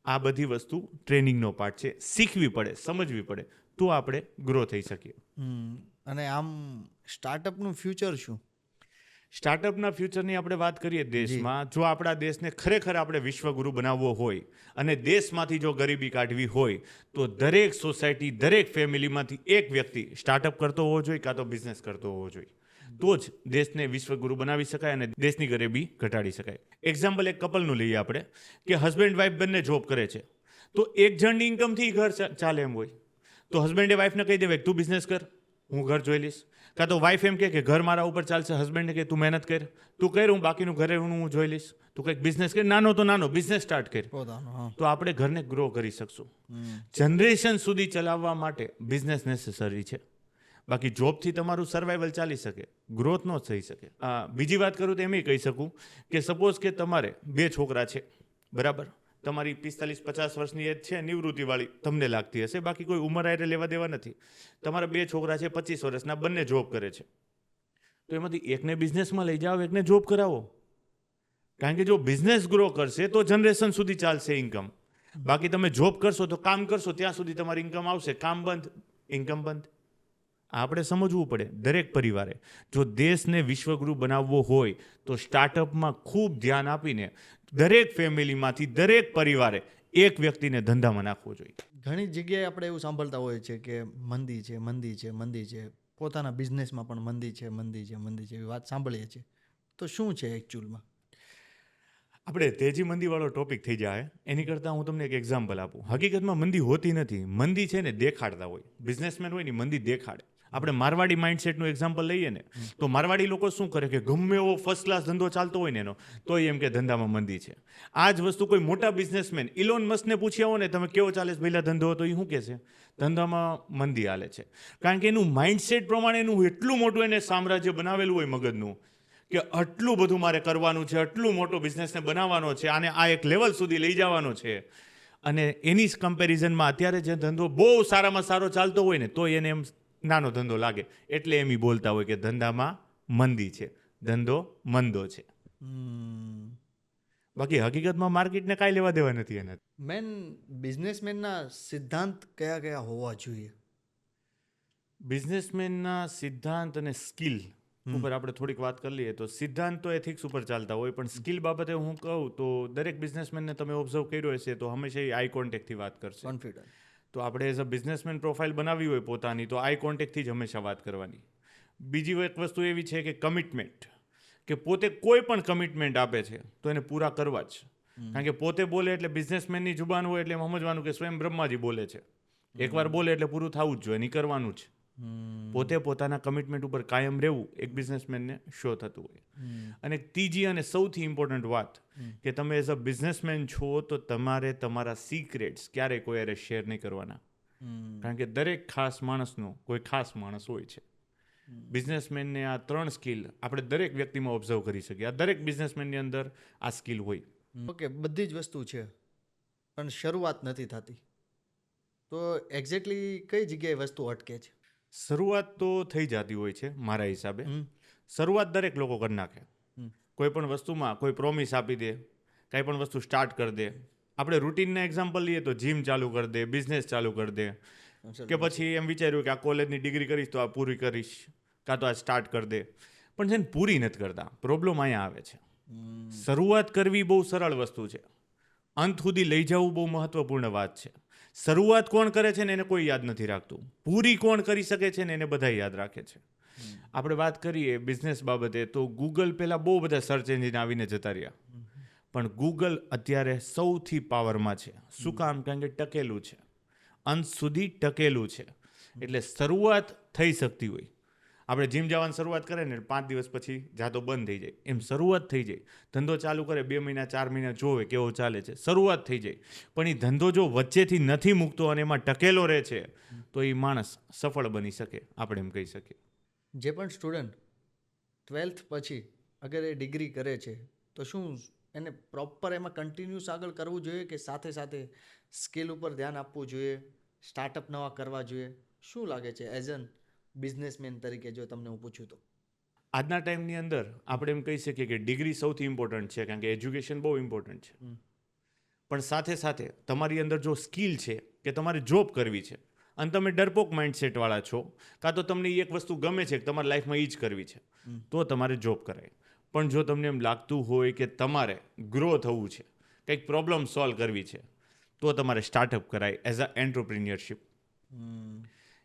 [SPEAKER 2] આ બધી વસ્તુ ટ્રેનિંગનો પાર્ટ છે. શીખવી પડે, સમજવી પડે, તો આપણે ગ્રો થઈ શકીએ.
[SPEAKER 1] અને આમ સ્ટાર્ટઅપનું ફ્યુચર શું?
[SPEAKER 2] સ્ટાર્ટઅપના ફ્યુચરની આપણે વાત કરીએ દેશમાં, જો આપણા દેશને ખરેખર આપણે વિશ્વગુરુ બનાવવો હોય અને દેશમાંથી જો ગરીબી કાઢવી હોય, તો દરેક સોસાયટી, દરેક ફેમિલીમાંથી એક વ્યક્તિ સ્ટાર્ટઅપ કરતો હોવો જોઈએ, કાં તો બિઝનેસ કરતો હોવો જોઈએ. તો જ દેશને વિશ્વગુરુ બનાવી શકાય અને દેશની ગરીબી ઘટાડી શકાય. એક્ઝામ્પલ એક કપલનું લઈએ આપણે, કે હસબન્ડ વાઈફ બંને જોબ કરે છે, તો એક જણની ઇન્કમથી ઘર ચાલે એમ હોય, તો હસબન્ડે વાઈફને કહી દેવાય તું બિઝનેસ કર, હું ઘર જોઈ લઈશ. કાં તો વાઈફ એમ કે ઘર મારા ઉપર ચાલશે, હસબન્ડને કે તું મહેનત કર, તું કર, હું બાકીનું ઘરે હું જોઈ લઈશ, તું કંઈક બિઝનેસ કર, નાનો તો નાનો બિઝનેસ સ્ટાર્ટ કર, તો આપણે ઘરને ગ્રો કરી શકશું. જનરેશન સુધી ચલાવવા માટે બિઝનેસ નેસેસરી છે. બાકી જોબથી તમારું સર્વાઈવલ ચાલી શકે, ગ્રોથ ન થઈ શકે. બીજી વાત કરું તો એમ કહી શકું કે સપોઝ કે તમારે 2 છોકરા છે, બરાબર, તમારી 45-50 વર્ષની એજ છે, નિવૃત્તિવાળી તમને લાગતી હશે, બાકી કોઈ ઉંમર આયરે લેવા દેવા નથી. તમારા 2 છોકરા છે 25 વર્ષના, બંને જોબ કરે છે, તો એમાંથી એકને બિઝનેસમાં લઈ જાઓ, એકને જોબ કરાવો. કારણ કે જો બિઝનેસ ગ્રો કરશે તો જનરેશન સુધી ચાલશે ઇન્કમ. બાકી તમે જોબ કરશો તો કામ કરશો ત્યાં સુધી તમારી ઇન્કમ આવશે, કામ બંધ, ઇન્કમ બંધ. આપણે સમજવું પડે દરેક પરિવારે, જો દેશને વિશ્વગુરુ બનાવવો હોય તો સ્ટાર્ટઅપમાં ખૂબ ધ્યાન આપીને દરેક ફેમિલીમાંથી દરેક પરિવારે એક વ્યક્તિને ધંધામાં નાખવો જોઈએ.
[SPEAKER 1] ઘણી જગ્યાએ આપણે એવું સાંભળતા હોઈએ છીએ કે મંદી છે, મંદી છે, મંદી છે, પોતાના બિઝનેસમાં પણ મંદી છે, મંદી છે, મંદી છે, એવી વાત સાંભળીએ છીએ. તો શું છે એકચ્યુઅલમાં?
[SPEAKER 2] આપણે તેજી મંદીવાળો ટોપિક થઈ જાય, એની કરતાં હું તમને એક એક્ઝામ્પલ આપું. હકીકતમાં મંદી હોતી નથી, મંદી છે ને દેખાડતા હોય. બિઝનેસમેન હોય ને મંદી દેખાડે. આપણે મારવાડી માઇન્ડસેટનું એક્ઝામ્પલ લઈએ ને, તો મારવાડી લોકો શું કરે કે ગમે એવો ફર્સ્ટ ક્લાસ ધંધો ચાલતો હોય ને એનો, તો એમ કે ધંધામાં મંદી છે. આ જ વસ્તુ કોઈ મોટા બિઝનેસમેન ઇલોન મસ્કને પૂછી આવો ને તમે કેવો ચાલે છે પહેલા ધંધો, તો એ શું કહે છે? ધંધામાં મંદી હાલે છે. કારણ કે એનું માઇન્ડસેટ પ્રમાણે એનું એટલું મોટું એને સામ્રાજ્ય બનાવેલું હોય મગજનું, કે આટલું બધું મારે કરવાનું છે, આટલું મોટો બિઝનેસને બનાવવાનો છે, આને આ એક લેવલ સુધી લઈ જવાનો છે. અને એની જ કમ્પેરિઝનમાં અત્યારે જે ધંધો બહુ સારામાં સારો ચાલતો હોય ને, તો એને એમ નાનો ધંધો લાગે, એટલે એમ બોલતા હોય કે ધંધામાં મંદી છે, ધંધો મંદો છે. બાકી હકીકતમાં માર્કેટને કાંઈ લેવા દેવા નથી એના.
[SPEAKER 1] મેન બિઝનેસમેનના સિદ્ધાંત કયા કયા હોવા જોઈએ?
[SPEAKER 2] બિઝનેસમેનના સિદ્ધાંત અને સ્કિલ ઉપર આપણે થોડીક વાત કરી લઈએ તો સિદ્ધાંત તો એથિક્સ ઉપર ચાલતા હોય, પણ સ્કિલ બાબતે હું કહું તો દરેક બિઝનેસમેનને તમે ઓબ્ઝર્વ કર્યો હશે તો હંમેશા એ આઈ કોન્ટેક્ટથી વાત કરશે.
[SPEAKER 1] કોન્ફિડન્ટ.
[SPEAKER 2] તો આપણે એઝ અ બિઝનેસમેન પ્રોફાઇલ બનાવવી હોય પોતાની, તો આઈ કોન્ટેક્ટથી જ હંમેશા વાત કરવાની. બીજી એક વસ્તુ એવી છે કે કમિટમેન્ટ, કે પોતે કોઈ પણ કમિટમેન્ટ આપે છે તો એને પૂરા કરવા જ. કારણ કે પોતે બોલે એટલે બિઝનેસમેનની જુબાન હોય એટલે એમ સમજવાનું કે સ્વયં બ્રહ્માજી બોલે છે. એકવાર બોલે એટલે પૂરું થવું જ જોઈએ, નહીં કરવાનું જ. પોતે પોતાના કમિટમેન્ટ ઉપર કાયમ રહેવું એક બિઝનેસમેનને શો થતું હોય. અને ત્રીજી અને સૌથી ઇમ્પોર્ટન્ટ વાત, કે તમે એઝ અ બિઝનેસમેન છો તો તમારે તમારા સિક્રેટ્સ ક્યારેય કોઈ શેર નહીં કરવાના. કારણ કે દરેક ખાસ માણસનો કોઈ ખાસ માણસ હોય છે. બિઝનેસમેનને આ 3 સ્કિલ આપણે દરેક વ્યક્તિમાં ઓબ્ઝર્વ કરી શકીએ. આ દરેક બિઝનેસમેનની અંદર આ સ્કિલ હોય.
[SPEAKER 1] ઓકે, બધી જ વસ્તુ છે પણ શરૂઆત નથી થતી, તો એક્ઝેક્ટલી કઈ જગ્યાએ વસ્તુ અટકે છે?
[SPEAKER 2] શરૂઆત તો થઈ જતી હોય છે મારા હિસાબે.
[SPEAKER 1] હમ.
[SPEAKER 2] શરૂઆત દરેક લોકો કરી નાખે.
[SPEAKER 1] હમ.
[SPEAKER 2] કોઈ પણ વસ્તુમાં કોઈ પ્રોમિસ આપી દે, કાંઈ પણ વસ્તુ સ્ટાર્ટ કરી દે. આપણે રૂટીનના એક્ઝામ્પલ લઈએ તો જીમ ચાલુ કરી દે, બિઝનેસ ચાલુ કરી દે, કે પછી એમ વિચાર્યું કે આ કોલેજની ડિગ્રી કરીશ તો આ પૂરી કરીશ, કાં તો આ સ્ટાર્ટ કરી દે. પણ છે ને પૂરી નથી કરતા. પ્રોબ્લેમ અહીંયા આવે છે. શરૂઆત કરવી બહુ સરળ વસ્તુ છે, અંત સુધી લઈ જવું બહુ મહત્વપૂર્ણ વાત છે. શરૂઆત કોણ કરે છે ને એને કોઈ યાદ નથી રાખતું. પૂરી કોણ કરી શકે છે ને એને બધા યાદ રાખે છે. આપણે વાત કરીએ બિઝનેસ બાબતે તો ગૂગલ પહેલાં બહુ બધા સર્ચ એન્જિન આવીને જતા રહ્યા, પણ ગૂગલ અત્યારે સૌથી પાવરમાં છે. શું કામ? કારણ કે ટકેલું છે, અંત સુધી ટકેલું છે. એટલે શરૂઆત થઈ શકતી હોય. આપણે જીમ જવાની શરૂઆત કરે ને 5 દિવસ પછી જાતો બંધ થઈ જાય, એમ શરૂઆત થઈ જાય. ધંધો ચાલુ કરે 2 મહિના 4 મહિના જોવે કેવો ચાલે છે, શરૂઆત થઈ જાય. પણ એ ધંધો જો વચ્ચેથી નથી મૂકતો અને એમાં ટકેલો રહે છે તો એ માણસ સફળ બની શકે, આપણે એમ કહી શકીએ.
[SPEAKER 1] જે પણ સ્ટુડન્ટ 12th પછી અગર એ ડિગ્રી કરે છે તો શું એને પ્રોપર એમાં કન્ટિન્યુઅસ આગળ કરવું જોઈએ કે સાથે સાથે સ્કિલ ઉપર ધ્યાન આપવું જોઈએ, સ્ટાર્ટઅપ નવા કરવા જોઈએ? શું લાગે છે એઝ એન બિઝનેસમેન તરીકે જો તમને હું પૂછું તો?
[SPEAKER 2] આજના ટાઈમની અંદર આપણે એમ કહી શકીએ કે ડિગ્રી સૌથી ઇમ્પોર્ટન્ટ છે, કારણ કે એજ્યુકેશન બહુ ઇમ્પોર્ટન્ટ છે. પણ સાથે સાથે તમારી અંદર જો સ્કિલ છે કે તમારે જોબ કરવી છે અને તમે ડરપોક માઇન્ડસેટવાળા છો, કાં તો તમને એક વસ્તુ ગમે છે કે તમારી લાઈફમાં એ જ કરવી છે, તો તમારે જોબ કરાય. પણ જો તમને એમ લાગતું હોય કે તમારે ગ્રો થવું છે, કંઈક પ્રોબ્લેમ સોલ્વ કરવી છે, તો તમારે સ્ટાર્ટઅપ કરાય એઝ અ એન્ટરપ્રિન્યોરશિપ.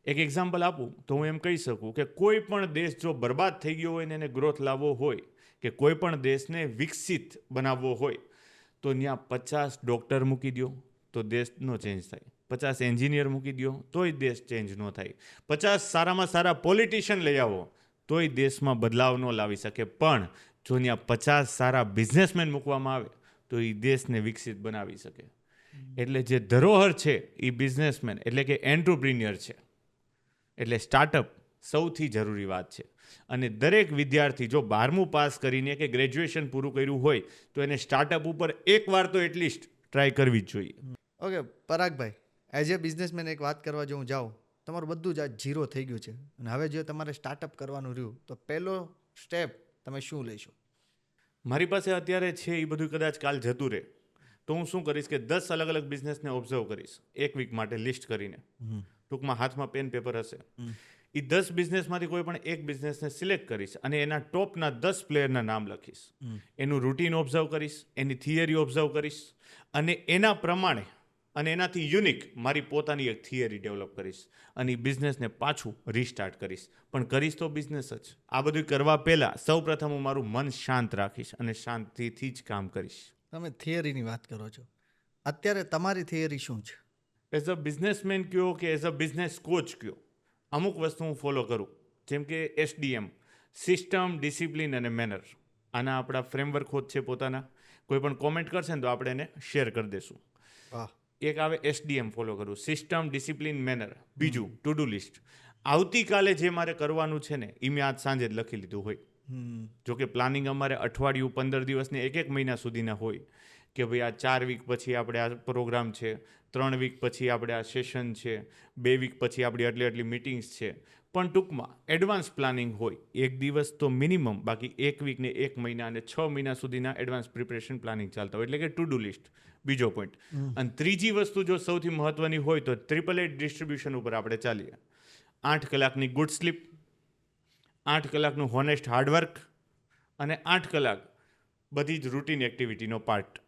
[SPEAKER 2] એક એક્ઝામ્પલ આપું તો હું એમ કહી શકું કે કોઈ પણ દેશ જો બરબાદ થઈ ગયો હોય ને એને ગ્રોથ લાવવો હોય, કે કોઈ પણ દેશને વિકસિત બનાવવો હોય, તો ત્યાં 50 ડૉક્ટર મૂકી દો તો દેશ નો ચેન્જ થાય, 50 એન્જિનિયર મૂકી દો તોય દેશ ચેન્જ ન થાય, 50 સારામાં સારા પોલિટિશિયન લઈ આવો તોય દેશમાં બદલાવ ન લાવી શકે. પણ જો ત્યાં 50 સારા બિઝનેસમેન મૂકવામાં આવે તો એ દેશને વિકસિત બનાવી શકે. એટલે જે ધરોહર છે એ બિઝનેસમેન એટલે કે એન્ટરપ્રિન્યોર છે. એટલે સ્ટાર્ટઅપ સૌથી જરૂરી વાત છે. અને દરેક વિદ્યાર્થી જો 12મું પાસ કરીને કે ગ્રેજ્યુએશન પૂરું કર્યું હોય તો એને સ્ટાર્ટઅપ ઉપર એકવાર તો એટલીસ્ટ ટ્રાય કરવી જ જોઈએ.
[SPEAKER 1] ઓકે પરાગભાઈ, એઝ એ બિઝનેસમેન એક વાત કરવા જો હું જાઉં, તમારું બધું જ આ ઝીરો થઈ ગયું છે અને હવે જો તમારે સ્ટાર્ટઅપ કરવાનું રહ્યું તો પહેલો સ્ટેપ તમે શું લેશો?
[SPEAKER 2] મારી પાસે અત્યારે છે એ બધું કદાચ કાલ જતું રહે તો હું શું કરીશ કે 10 અલગ અલગ બિઝનેસને ઓબ્ઝર્વ કરીશ એક વીક માટે લિસ્ટ કરીને. ટૂંકમાં હાથમાં પેન પેપર હશે. એ 10 બિઝનેસમાંથી કોઈ પણ એક બિઝનેસને સિલેક્ટ કરીશ અને એના ટોપના 10 પ્લેયરના નામ લખીશ. એનું રૂટીન ઓબ્ઝર્વ કરીશ, એની થિયરી ઓબ્ઝર્વ કરીશ અને એના પ્રમાણે અને એનાથી યુનિક મારી પોતાની એક થિયરી ડેવલપ કરીશ અને એ બિઝનેસને પાછું રીસ્ટાર્ટ કરીશ. પણ કરીશ તો બિઝનેસ જ. આ બધું કરવા પહેલાં સૌપ્રથમ હું મારું મન શાંત રાખીશ અને શાંતિથી જ કામ કરીશ.
[SPEAKER 1] તમે થિયરીની વાત કરો છો, અત્યારે તમારી થિયરી શું છે?
[SPEAKER 2] એઝ અ બિઝનેસમેન કયો કે એઝ અ બિઝનેસ કોચ કયો, અમુક વસ્તુ હું ફોલો કરું, જેમ કે SDM, સિસ્ટમ, ડિસિપ્લિન અને મેનર. આના આપણા ફ્રેમવર્ક હોત છે પોતાના. કોઈ પણ કોમેન્ટ કરશે ને તો આપણે એને શેર કરી દઈશું.
[SPEAKER 1] વાહ.
[SPEAKER 2] એક આવે SDM ફોલો કરું, સિસ્ટમ, ડિસિપ્લિન, મેનર. બીજું ટુ ડુ લિસ્ટ. આવતીકાલે જે મારે કરવાનું છે ને એ મેં આજ સાંજે જ લખી લીધું હોય. જો કે પ્લાનિંગ અમારે અઠવાડિયું 15 દિવસને એક મહિના સુધીના હોય કે ભાઈ આ 4 વીક પછી આપણે આ પ્રોગ્રામ છે, 3 વીક પછી આપણે આ સેશન છે, 2 વીક પછી આપણી આટલી મિટિંગ્સ છે. પણ ટૂંકમાં એડવાન્સ પ્લાનિંગ હોય, એક દિવસ તો મિનિમમ, બાકી 1 વીક ને 1 મહિના અને 6 મહિના સુધીના એડવાન્સ પ્રિપરેશન પ્લાનિંગ ચાલતા હોય, એટલે કે ટુ ડુ લિસ્ટ. બીજો પોઈન્ટ. અને ત્રીજી વસ્તુ જો સૌથી મહત્વની હોય તો 888 ડિસ્ટ્રીબ્યુશન ઉપર આપણે ચાલીએ. 8 કલાકની ગુડ સ્લીપ, 8 કલાકનું હોનેસ્ટ હાર્ડવર્ક અને 8 કલાક બધી જ રૂટીન એક્ટિવિટીનો પાર્ટ.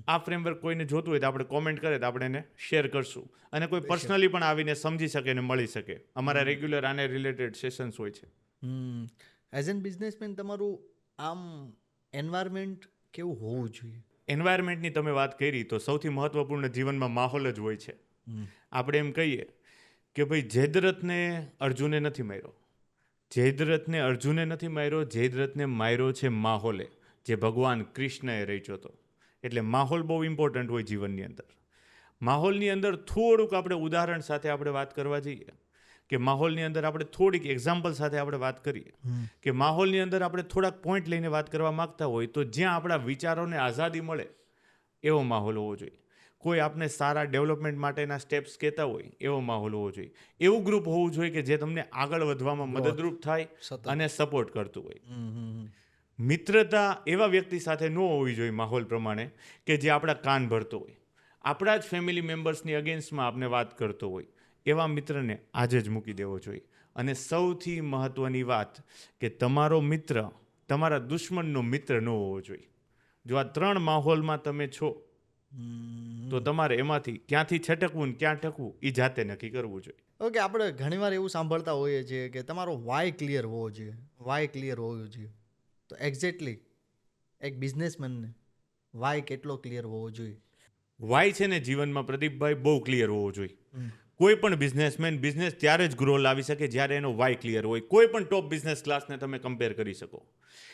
[SPEAKER 2] આ ફ્રેમવર્ક કોઈને જોતું હોય તો આપણે કોમેન્ટ કરે તો આપણે એને શેર કરશું અને કોઈ પર્સનલી પણ આવીને સમજી શકે અને મળી શકે. અમારા રેગ્યુલર આને રિલેટેડ સેશન્સ હોય છે.
[SPEAKER 1] એઝ એન બિઝનેસમેન તમારું આમ એન્વાયરમેન્ટ કેવું હોવું જોઈએ?
[SPEAKER 2] એન્વાયરમેન્ટની તમે વાત કરી તો સૌથી મહત્વપૂર્ણ જીવનમાં માહોલ જ હોય છે. આપણે એમ કહીએ કે ભાઈ જયદ્રથને અર્જુને નથી માર્યો, જયદ્રથને અર્જુને નથી માર્યો, જયદ્રથને માર્યો છે માહોલે, જે ભગવાન કૃષ્ણએ રચ્યો હતો. એટલે માહોલ બહુ ઇમ્પોર્ટન્ટ હોય જીવનની અંદર. માહોલની અંદર થોડુંક આપણે ઉદાહરણ સાથે આપણે વાત કરવા જઈએ કે માહોલની અંદર આપણે થોડીક એક્ઝામ્પલ સાથે આપણે વાત કરીએ કે માહોલની અંદર આપણે થોડાક પોઈન્ટ લઈને વાત કરવા માંગતા હોય તો જ્યાં આપણા વિચારોને આઝાદી મળે એવો માહોલ હોવો જોઈએ. કોઈ આપણે સારા ડેવલપમેન્ટ માટેના સ્ટેપ્સ કહેતા હોય એવો માહોલ હોવો જોઈએ. એવું ગ્રુપ હોવું જોઈએ કે જે તમને આગળ વધવામાં મદદરૂપ થાય અને સપોર્ટ કરતું હોય. મિત્રતા એવા વ્યક્તિ સાથે ન હોવી જોઈએ માહોલ પ્રમાણે કે જે આપણા કાન ભરતો હોય, આપણા જ ફેમિલી મેમ્બર્સની અગેન્સ્ટમાં આપણે વાત કરતો હોય. એવા મિત્રને આજે જ મૂકી દેવો જોઈએ. અને સૌથી મહત્ત્વની વાત કે તમારો મિત્ર તમારા દુશ્મનનો મિત્ર ન હોવો જોઈએ. જો આ 3 માહોલમાં તમે છો તો તમારે એમાંથી ક્યાંથી છટકવું ને ક્યાં ટકવું એ જાતે નક્કી કરવું જોઈએ.
[SPEAKER 1] ઓકે, આપણે ઘણીવાર એવું સાંભળતા હોઈએ છીએ કે તમારો વાય ક્લિયર હોવો જોઈએ, વાય ક્લિયર હોવો જોઈએ. તો એક્ઝેક્ટલી એક બિઝનેસમેનને વાય કેટલો ક્લિયર હોવો જોઈએ?
[SPEAKER 2] વાય છે ને જીવનમાં પ્રદીપભાઈ બહુ ક્લિયર હોવો જોઈએ. કોઈ પણ બિઝનેસમેન બિઝનેસ ત્યારે જ ગ્રો લાવી શકે જ્યારે એનો વાય ક્લિયર હોય. કોઈ પણ ટોપ બિઝનેસ ક્લાસને તમે કમ્પેર કરી શકો.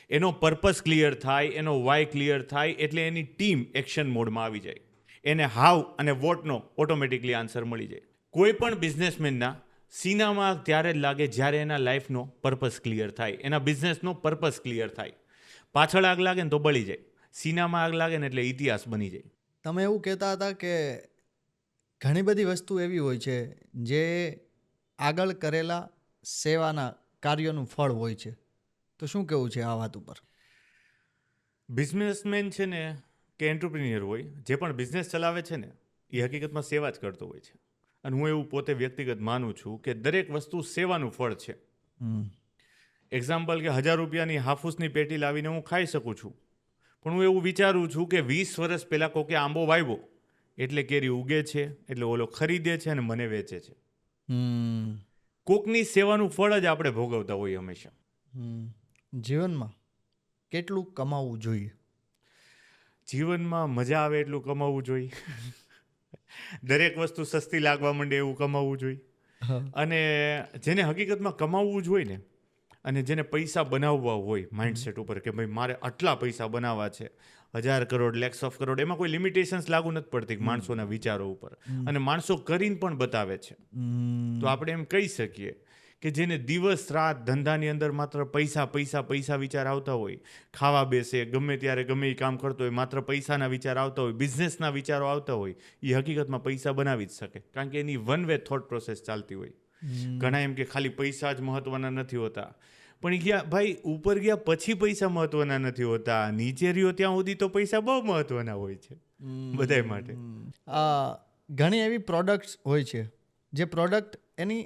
[SPEAKER 2] એનો પર્પસ ક્લિયર થાય, એનો વાય ક્લિયર થાય એટલે એની ટીમ એક્શન મોડમાં આવી જાય. એને હાવ અને વોટનો ઓટોમેટિકલી આન્સર મળી જાય. કોઈ પણ બિઝનેસમેનના સીનામાં ત્યારે જ લાગે જ્યારે એના લાઈફનો પર્પસ ક્લિયર થાય, એના બિઝનેસનો પર્પસ ક્લિયર થાય. પાછળ આગ લાગે ને તો બળી જાય, સીનામાં આગ લાગે ને એટલે ઇતિહાસ બની જાય.
[SPEAKER 1] તમે એવું કહેતા હતા કે ઘણી બધી વસ્તુ એવી હોય છે જે આગળ કરેલા સેવાના કાર્યોનું ફળ હોય છે. તો શું કહેવું છે આ વાત ઉપર?
[SPEAKER 2] બિઝનેસમેન છે ને કે એન્ટરપ્રિન્યોર હોય, જે પણ બિઝનેસ ચલાવે છે ને એ હકીકતમાં સેવા જ કરતો હોય છે. અને હું એવું પોતે વ્યક્તિગત માનું છું કે દરેક વસ્તુ સેવાનું ફળ છે. એક્ઝામ્પલ કે 1000 રૂપિયાની હાફૂસની પેટી લાવીને હું ખાઈ શકું છું, પણ હું એવું વિચારું છું કે 20 વર્ષ પહેલાં કોકે આંબો વાવ્યો એટલે કેરી ઉગે છે, એટલે ઓલો ખરીદે છે અને મને વેચે છે. કોકની સેવાનું ફળ જ આપણે ભોગવતા હોઈએ હંમેશા.
[SPEAKER 1] જીવનમાં કેટલું કમાવવું જોઈએ?
[SPEAKER 2] જીવનમાં મજા આવે એટલું કમાવવું જોઈએ. દરેક વસ્તુ સસ્તી લાગવા માંડે એવું કમાવવું જોઈએ. અને જેને હકીકતમાં કમાવવું જ હોય ને, અને જેને પૈસા બનાવવા હોય માઇન્ડસેટ ઉપર કે ભાઈ મારે આટલા પૈસા બનાવવા છે, 1000 કરોડ, લેક્સ ઓફ કરોડ, એમાં કોઈ લિમિટેશન્સ લાગુ નથી પડતી માણસોના વિચારો ઉપર. અને માણસો કરીને પણ બતાવે છે. તો આપણે એમ કહી શકીએ કે જેને દિવસ રાત ધંધાની અંદર માત્ર પૈસા પૈસા પૈસા વિચાર આવતા હોય, ખાવા બેસે ગમે ત્યારે ગમે એ કામ કરતો હોય, માત્ર પૈસાના વિચાર આવતા હોય, બિઝનેસના વિચારો આવતા હોય, એ હકીકતમાં પૈસા બનાવી જ શકે. કારણ કે એની વન વે થોટ પ્રોસેસ ચાલતી હોય. ઘણા એમ કે ખાલી પૈસા જ મહત્વના નથી હોતા, પણ એ ગયા ભાઈ ઉપર ગયા પછી પૈસા મહત્વના નથી હોતા, નીચે રહ્યો ત્યાં સુધી તો પૈસા બહુ મહત્વના હોય છે બધાય માટે.
[SPEAKER 1] ઘણી એવી પ્રોડક્ટ્સ હોય છે જે પ્રોડક્ટ એની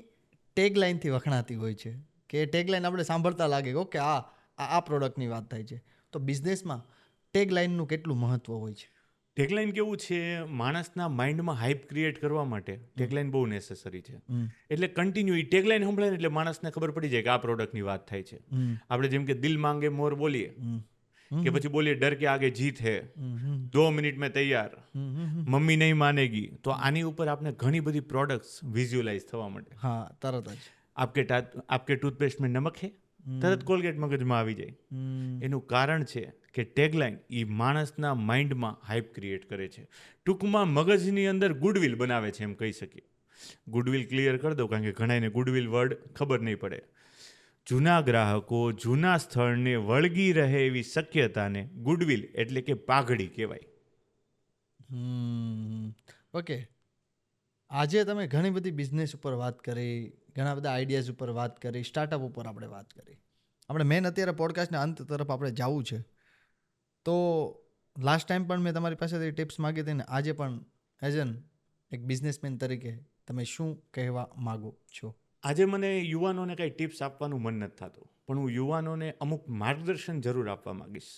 [SPEAKER 1] ટેગલાઇનથી વખણાતી હોય છે કે એ ટેગલાઇન આપણે સાંભળતા લાગે કે ઓકે આ પ્રોડક્ટની વાત થાય છે. તો બિઝનેસમાં ટેગલાઇનનું કેટલું મહત્વ હોય છે?
[SPEAKER 2] ટેગલાઇન કેવું છે, માણસના માઇન્ડમાં હાઇપ ક્રિએટ કરવા માટે ટેગલાઇન બહુ નેસેસરી છે. એટલે કન્ટિન્યુ એ ટેગલાઇન સંભળાય ને એટલે માણસને ખબર પડી જાય કે આ પ્રોડક્ટની વાત થાય છે. આપણે જેમ કે દિલ માંગે મોર બોલીએ કે પછી બોલીએ ડર કે આગે જીત હે, 2 મિનિટ મેં તૈયાર, મમ્મી નહીં માનેગી, તો આની ઉપર આપણે ઘણી બધી પ્રોડક્ટ્સ વિઝ્યુઅલાઇઝ થવા માંડે.
[SPEAKER 1] હા, તરત જ.
[SPEAKER 2] આપકે ટૂથપેસ્ટ મેં નમક હે, તરત કોલગેટ મગજમાં આવી જાય. એનું કારણ છે કે ટેગલાઇન એ માણસના માઇન્ડમાં હાઇપ ક્રિએટ કરે છે. ટૂંકમાં મગજની અંદર ગુડવિલ બનાવે છે એમ કહી શકીએ. ગુડવિલ ક્લિયર કરી દઉં કારણ કે ઘણાને ગુડવિલ વર્ડ ખબર નહીં પડે. જૂના ગ્રાહકો જૂના સ્થળને વળગી રહે એવી શક્યતાને ગુડવિલ એટલે કે પાઘડી કહેવાય.
[SPEAKER 1] ઓકે, આજે તમે ઘણી બધી બિઝનેસ ઉપર વાત કરી, ઘણા બધા આઈડિયાઝ ઉપર વાત કરી, સ્ટાર્ટઅપ ઉપર આપણે વાત કરી. આપણે મેન અત્યારે પોડકાસ્ટના અંત તરફ આપણે જવું છે. તો લાસ્ટ ટાઈમ પણ મેં તમારી પાસેથી ટિપ્સ માગી હતી ને આજે પણ એઝ એક બિઝનેસમેન તરીકે તમે શું કહેવા માગો છો?
[SPEAKER 2] આજે મને યુવાનોને કંઈ ટિપ્સ આપવાનું મન નથી થતું, પણ હું યુવાનોને અમુક માર્ગદર્શન જરૂર આપવા માગીશ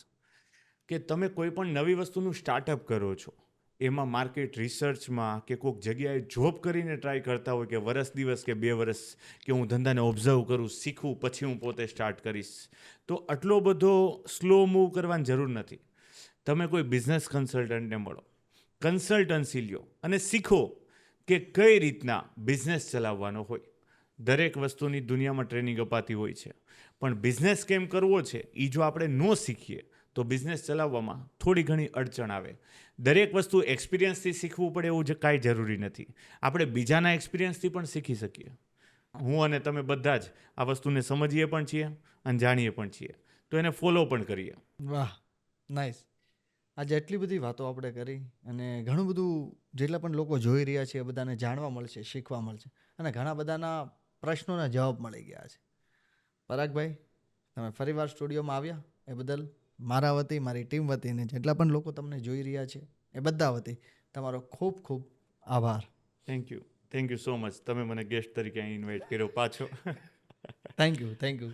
[SPEAKER 2] કે તમે કોઈ પણ નવી વસ્તુનું સ્ટાર્ટઅપ કરો છો, એમાં માર્કેટ રિસર્ચમાં કે કોઈક જગ્યાએ જોબ કરીને ટ્રાય કરતા હોય કે વરસ દિવસ કે 2 વર્ષ કે હું ધંધાને ઓબ્ઝર્વ કરું, શીખું, પછી હું પોતે સ્ટાર્ટ કરીશ, તો આટલો બધો સ્લો મૂવ કરવાની જરૂર નથી. તમે કોઈ બિઝનેસ કન્સલ્ટન્ટને મળો, કન્સલ્ટન્સી લ્યો અને શીખો કે કઈ રીતના બિઝનેસ ચલાવવાનો હોય. દરેક વસ્તુની દુનિયામાં ટ્રેનિંગ અપાતી હોય છે, પણ બિઝનેસ કેમ કરવો છે એ જો આપણે ન શીખીએ તો બિઝનેસ ચલાવવામાં થોડી ઘણી અડચણ આવે. દરેક વસ્તુ એક્સપિરિયન્સથી શીખવું પડે એવું કાંઈ જરૂરી નથી. આપણે બીજાના એક્સપિરિયન્સથી પણ શીખી શકીએ. હું અને તમે બધા જ આ વસ્તુને સમજીએ પણ છીએ અને જાણીએ પણ છીએ, તો એને ફોલો પણ કરીએ.
[SPEAKER 1] વાહ, નાઇસ. આજે એટલી બધી વાતો આપણે કરી અને ઘણું બધું જેટલા પણ લોકો જોઈ રહ્યા છે એ બધાને જાણવા મળશે, શીખવા મળશે અને ઘણા બધાના પ્રશ્નોના જવાબ મળી ગયા છે. પરાગભાઈ, તમે ફરીવાર સ્ટુડિયોમાં આવ્યા એ બદલ મારા વતી, મારી ટીમ વતી અને જેટલા પણ લોકો તમને જોઈ રહ્યા છે એ બધા વતી તમારો ખૂબ ખૂબ આભાર.
[SPEAKER 2] Thank you so much. તમે મને ગેસ્ટ તરીકે અહીં ઇન્વાઇટ કર્યો પાછો.
[SPEAKER 1] Thank you.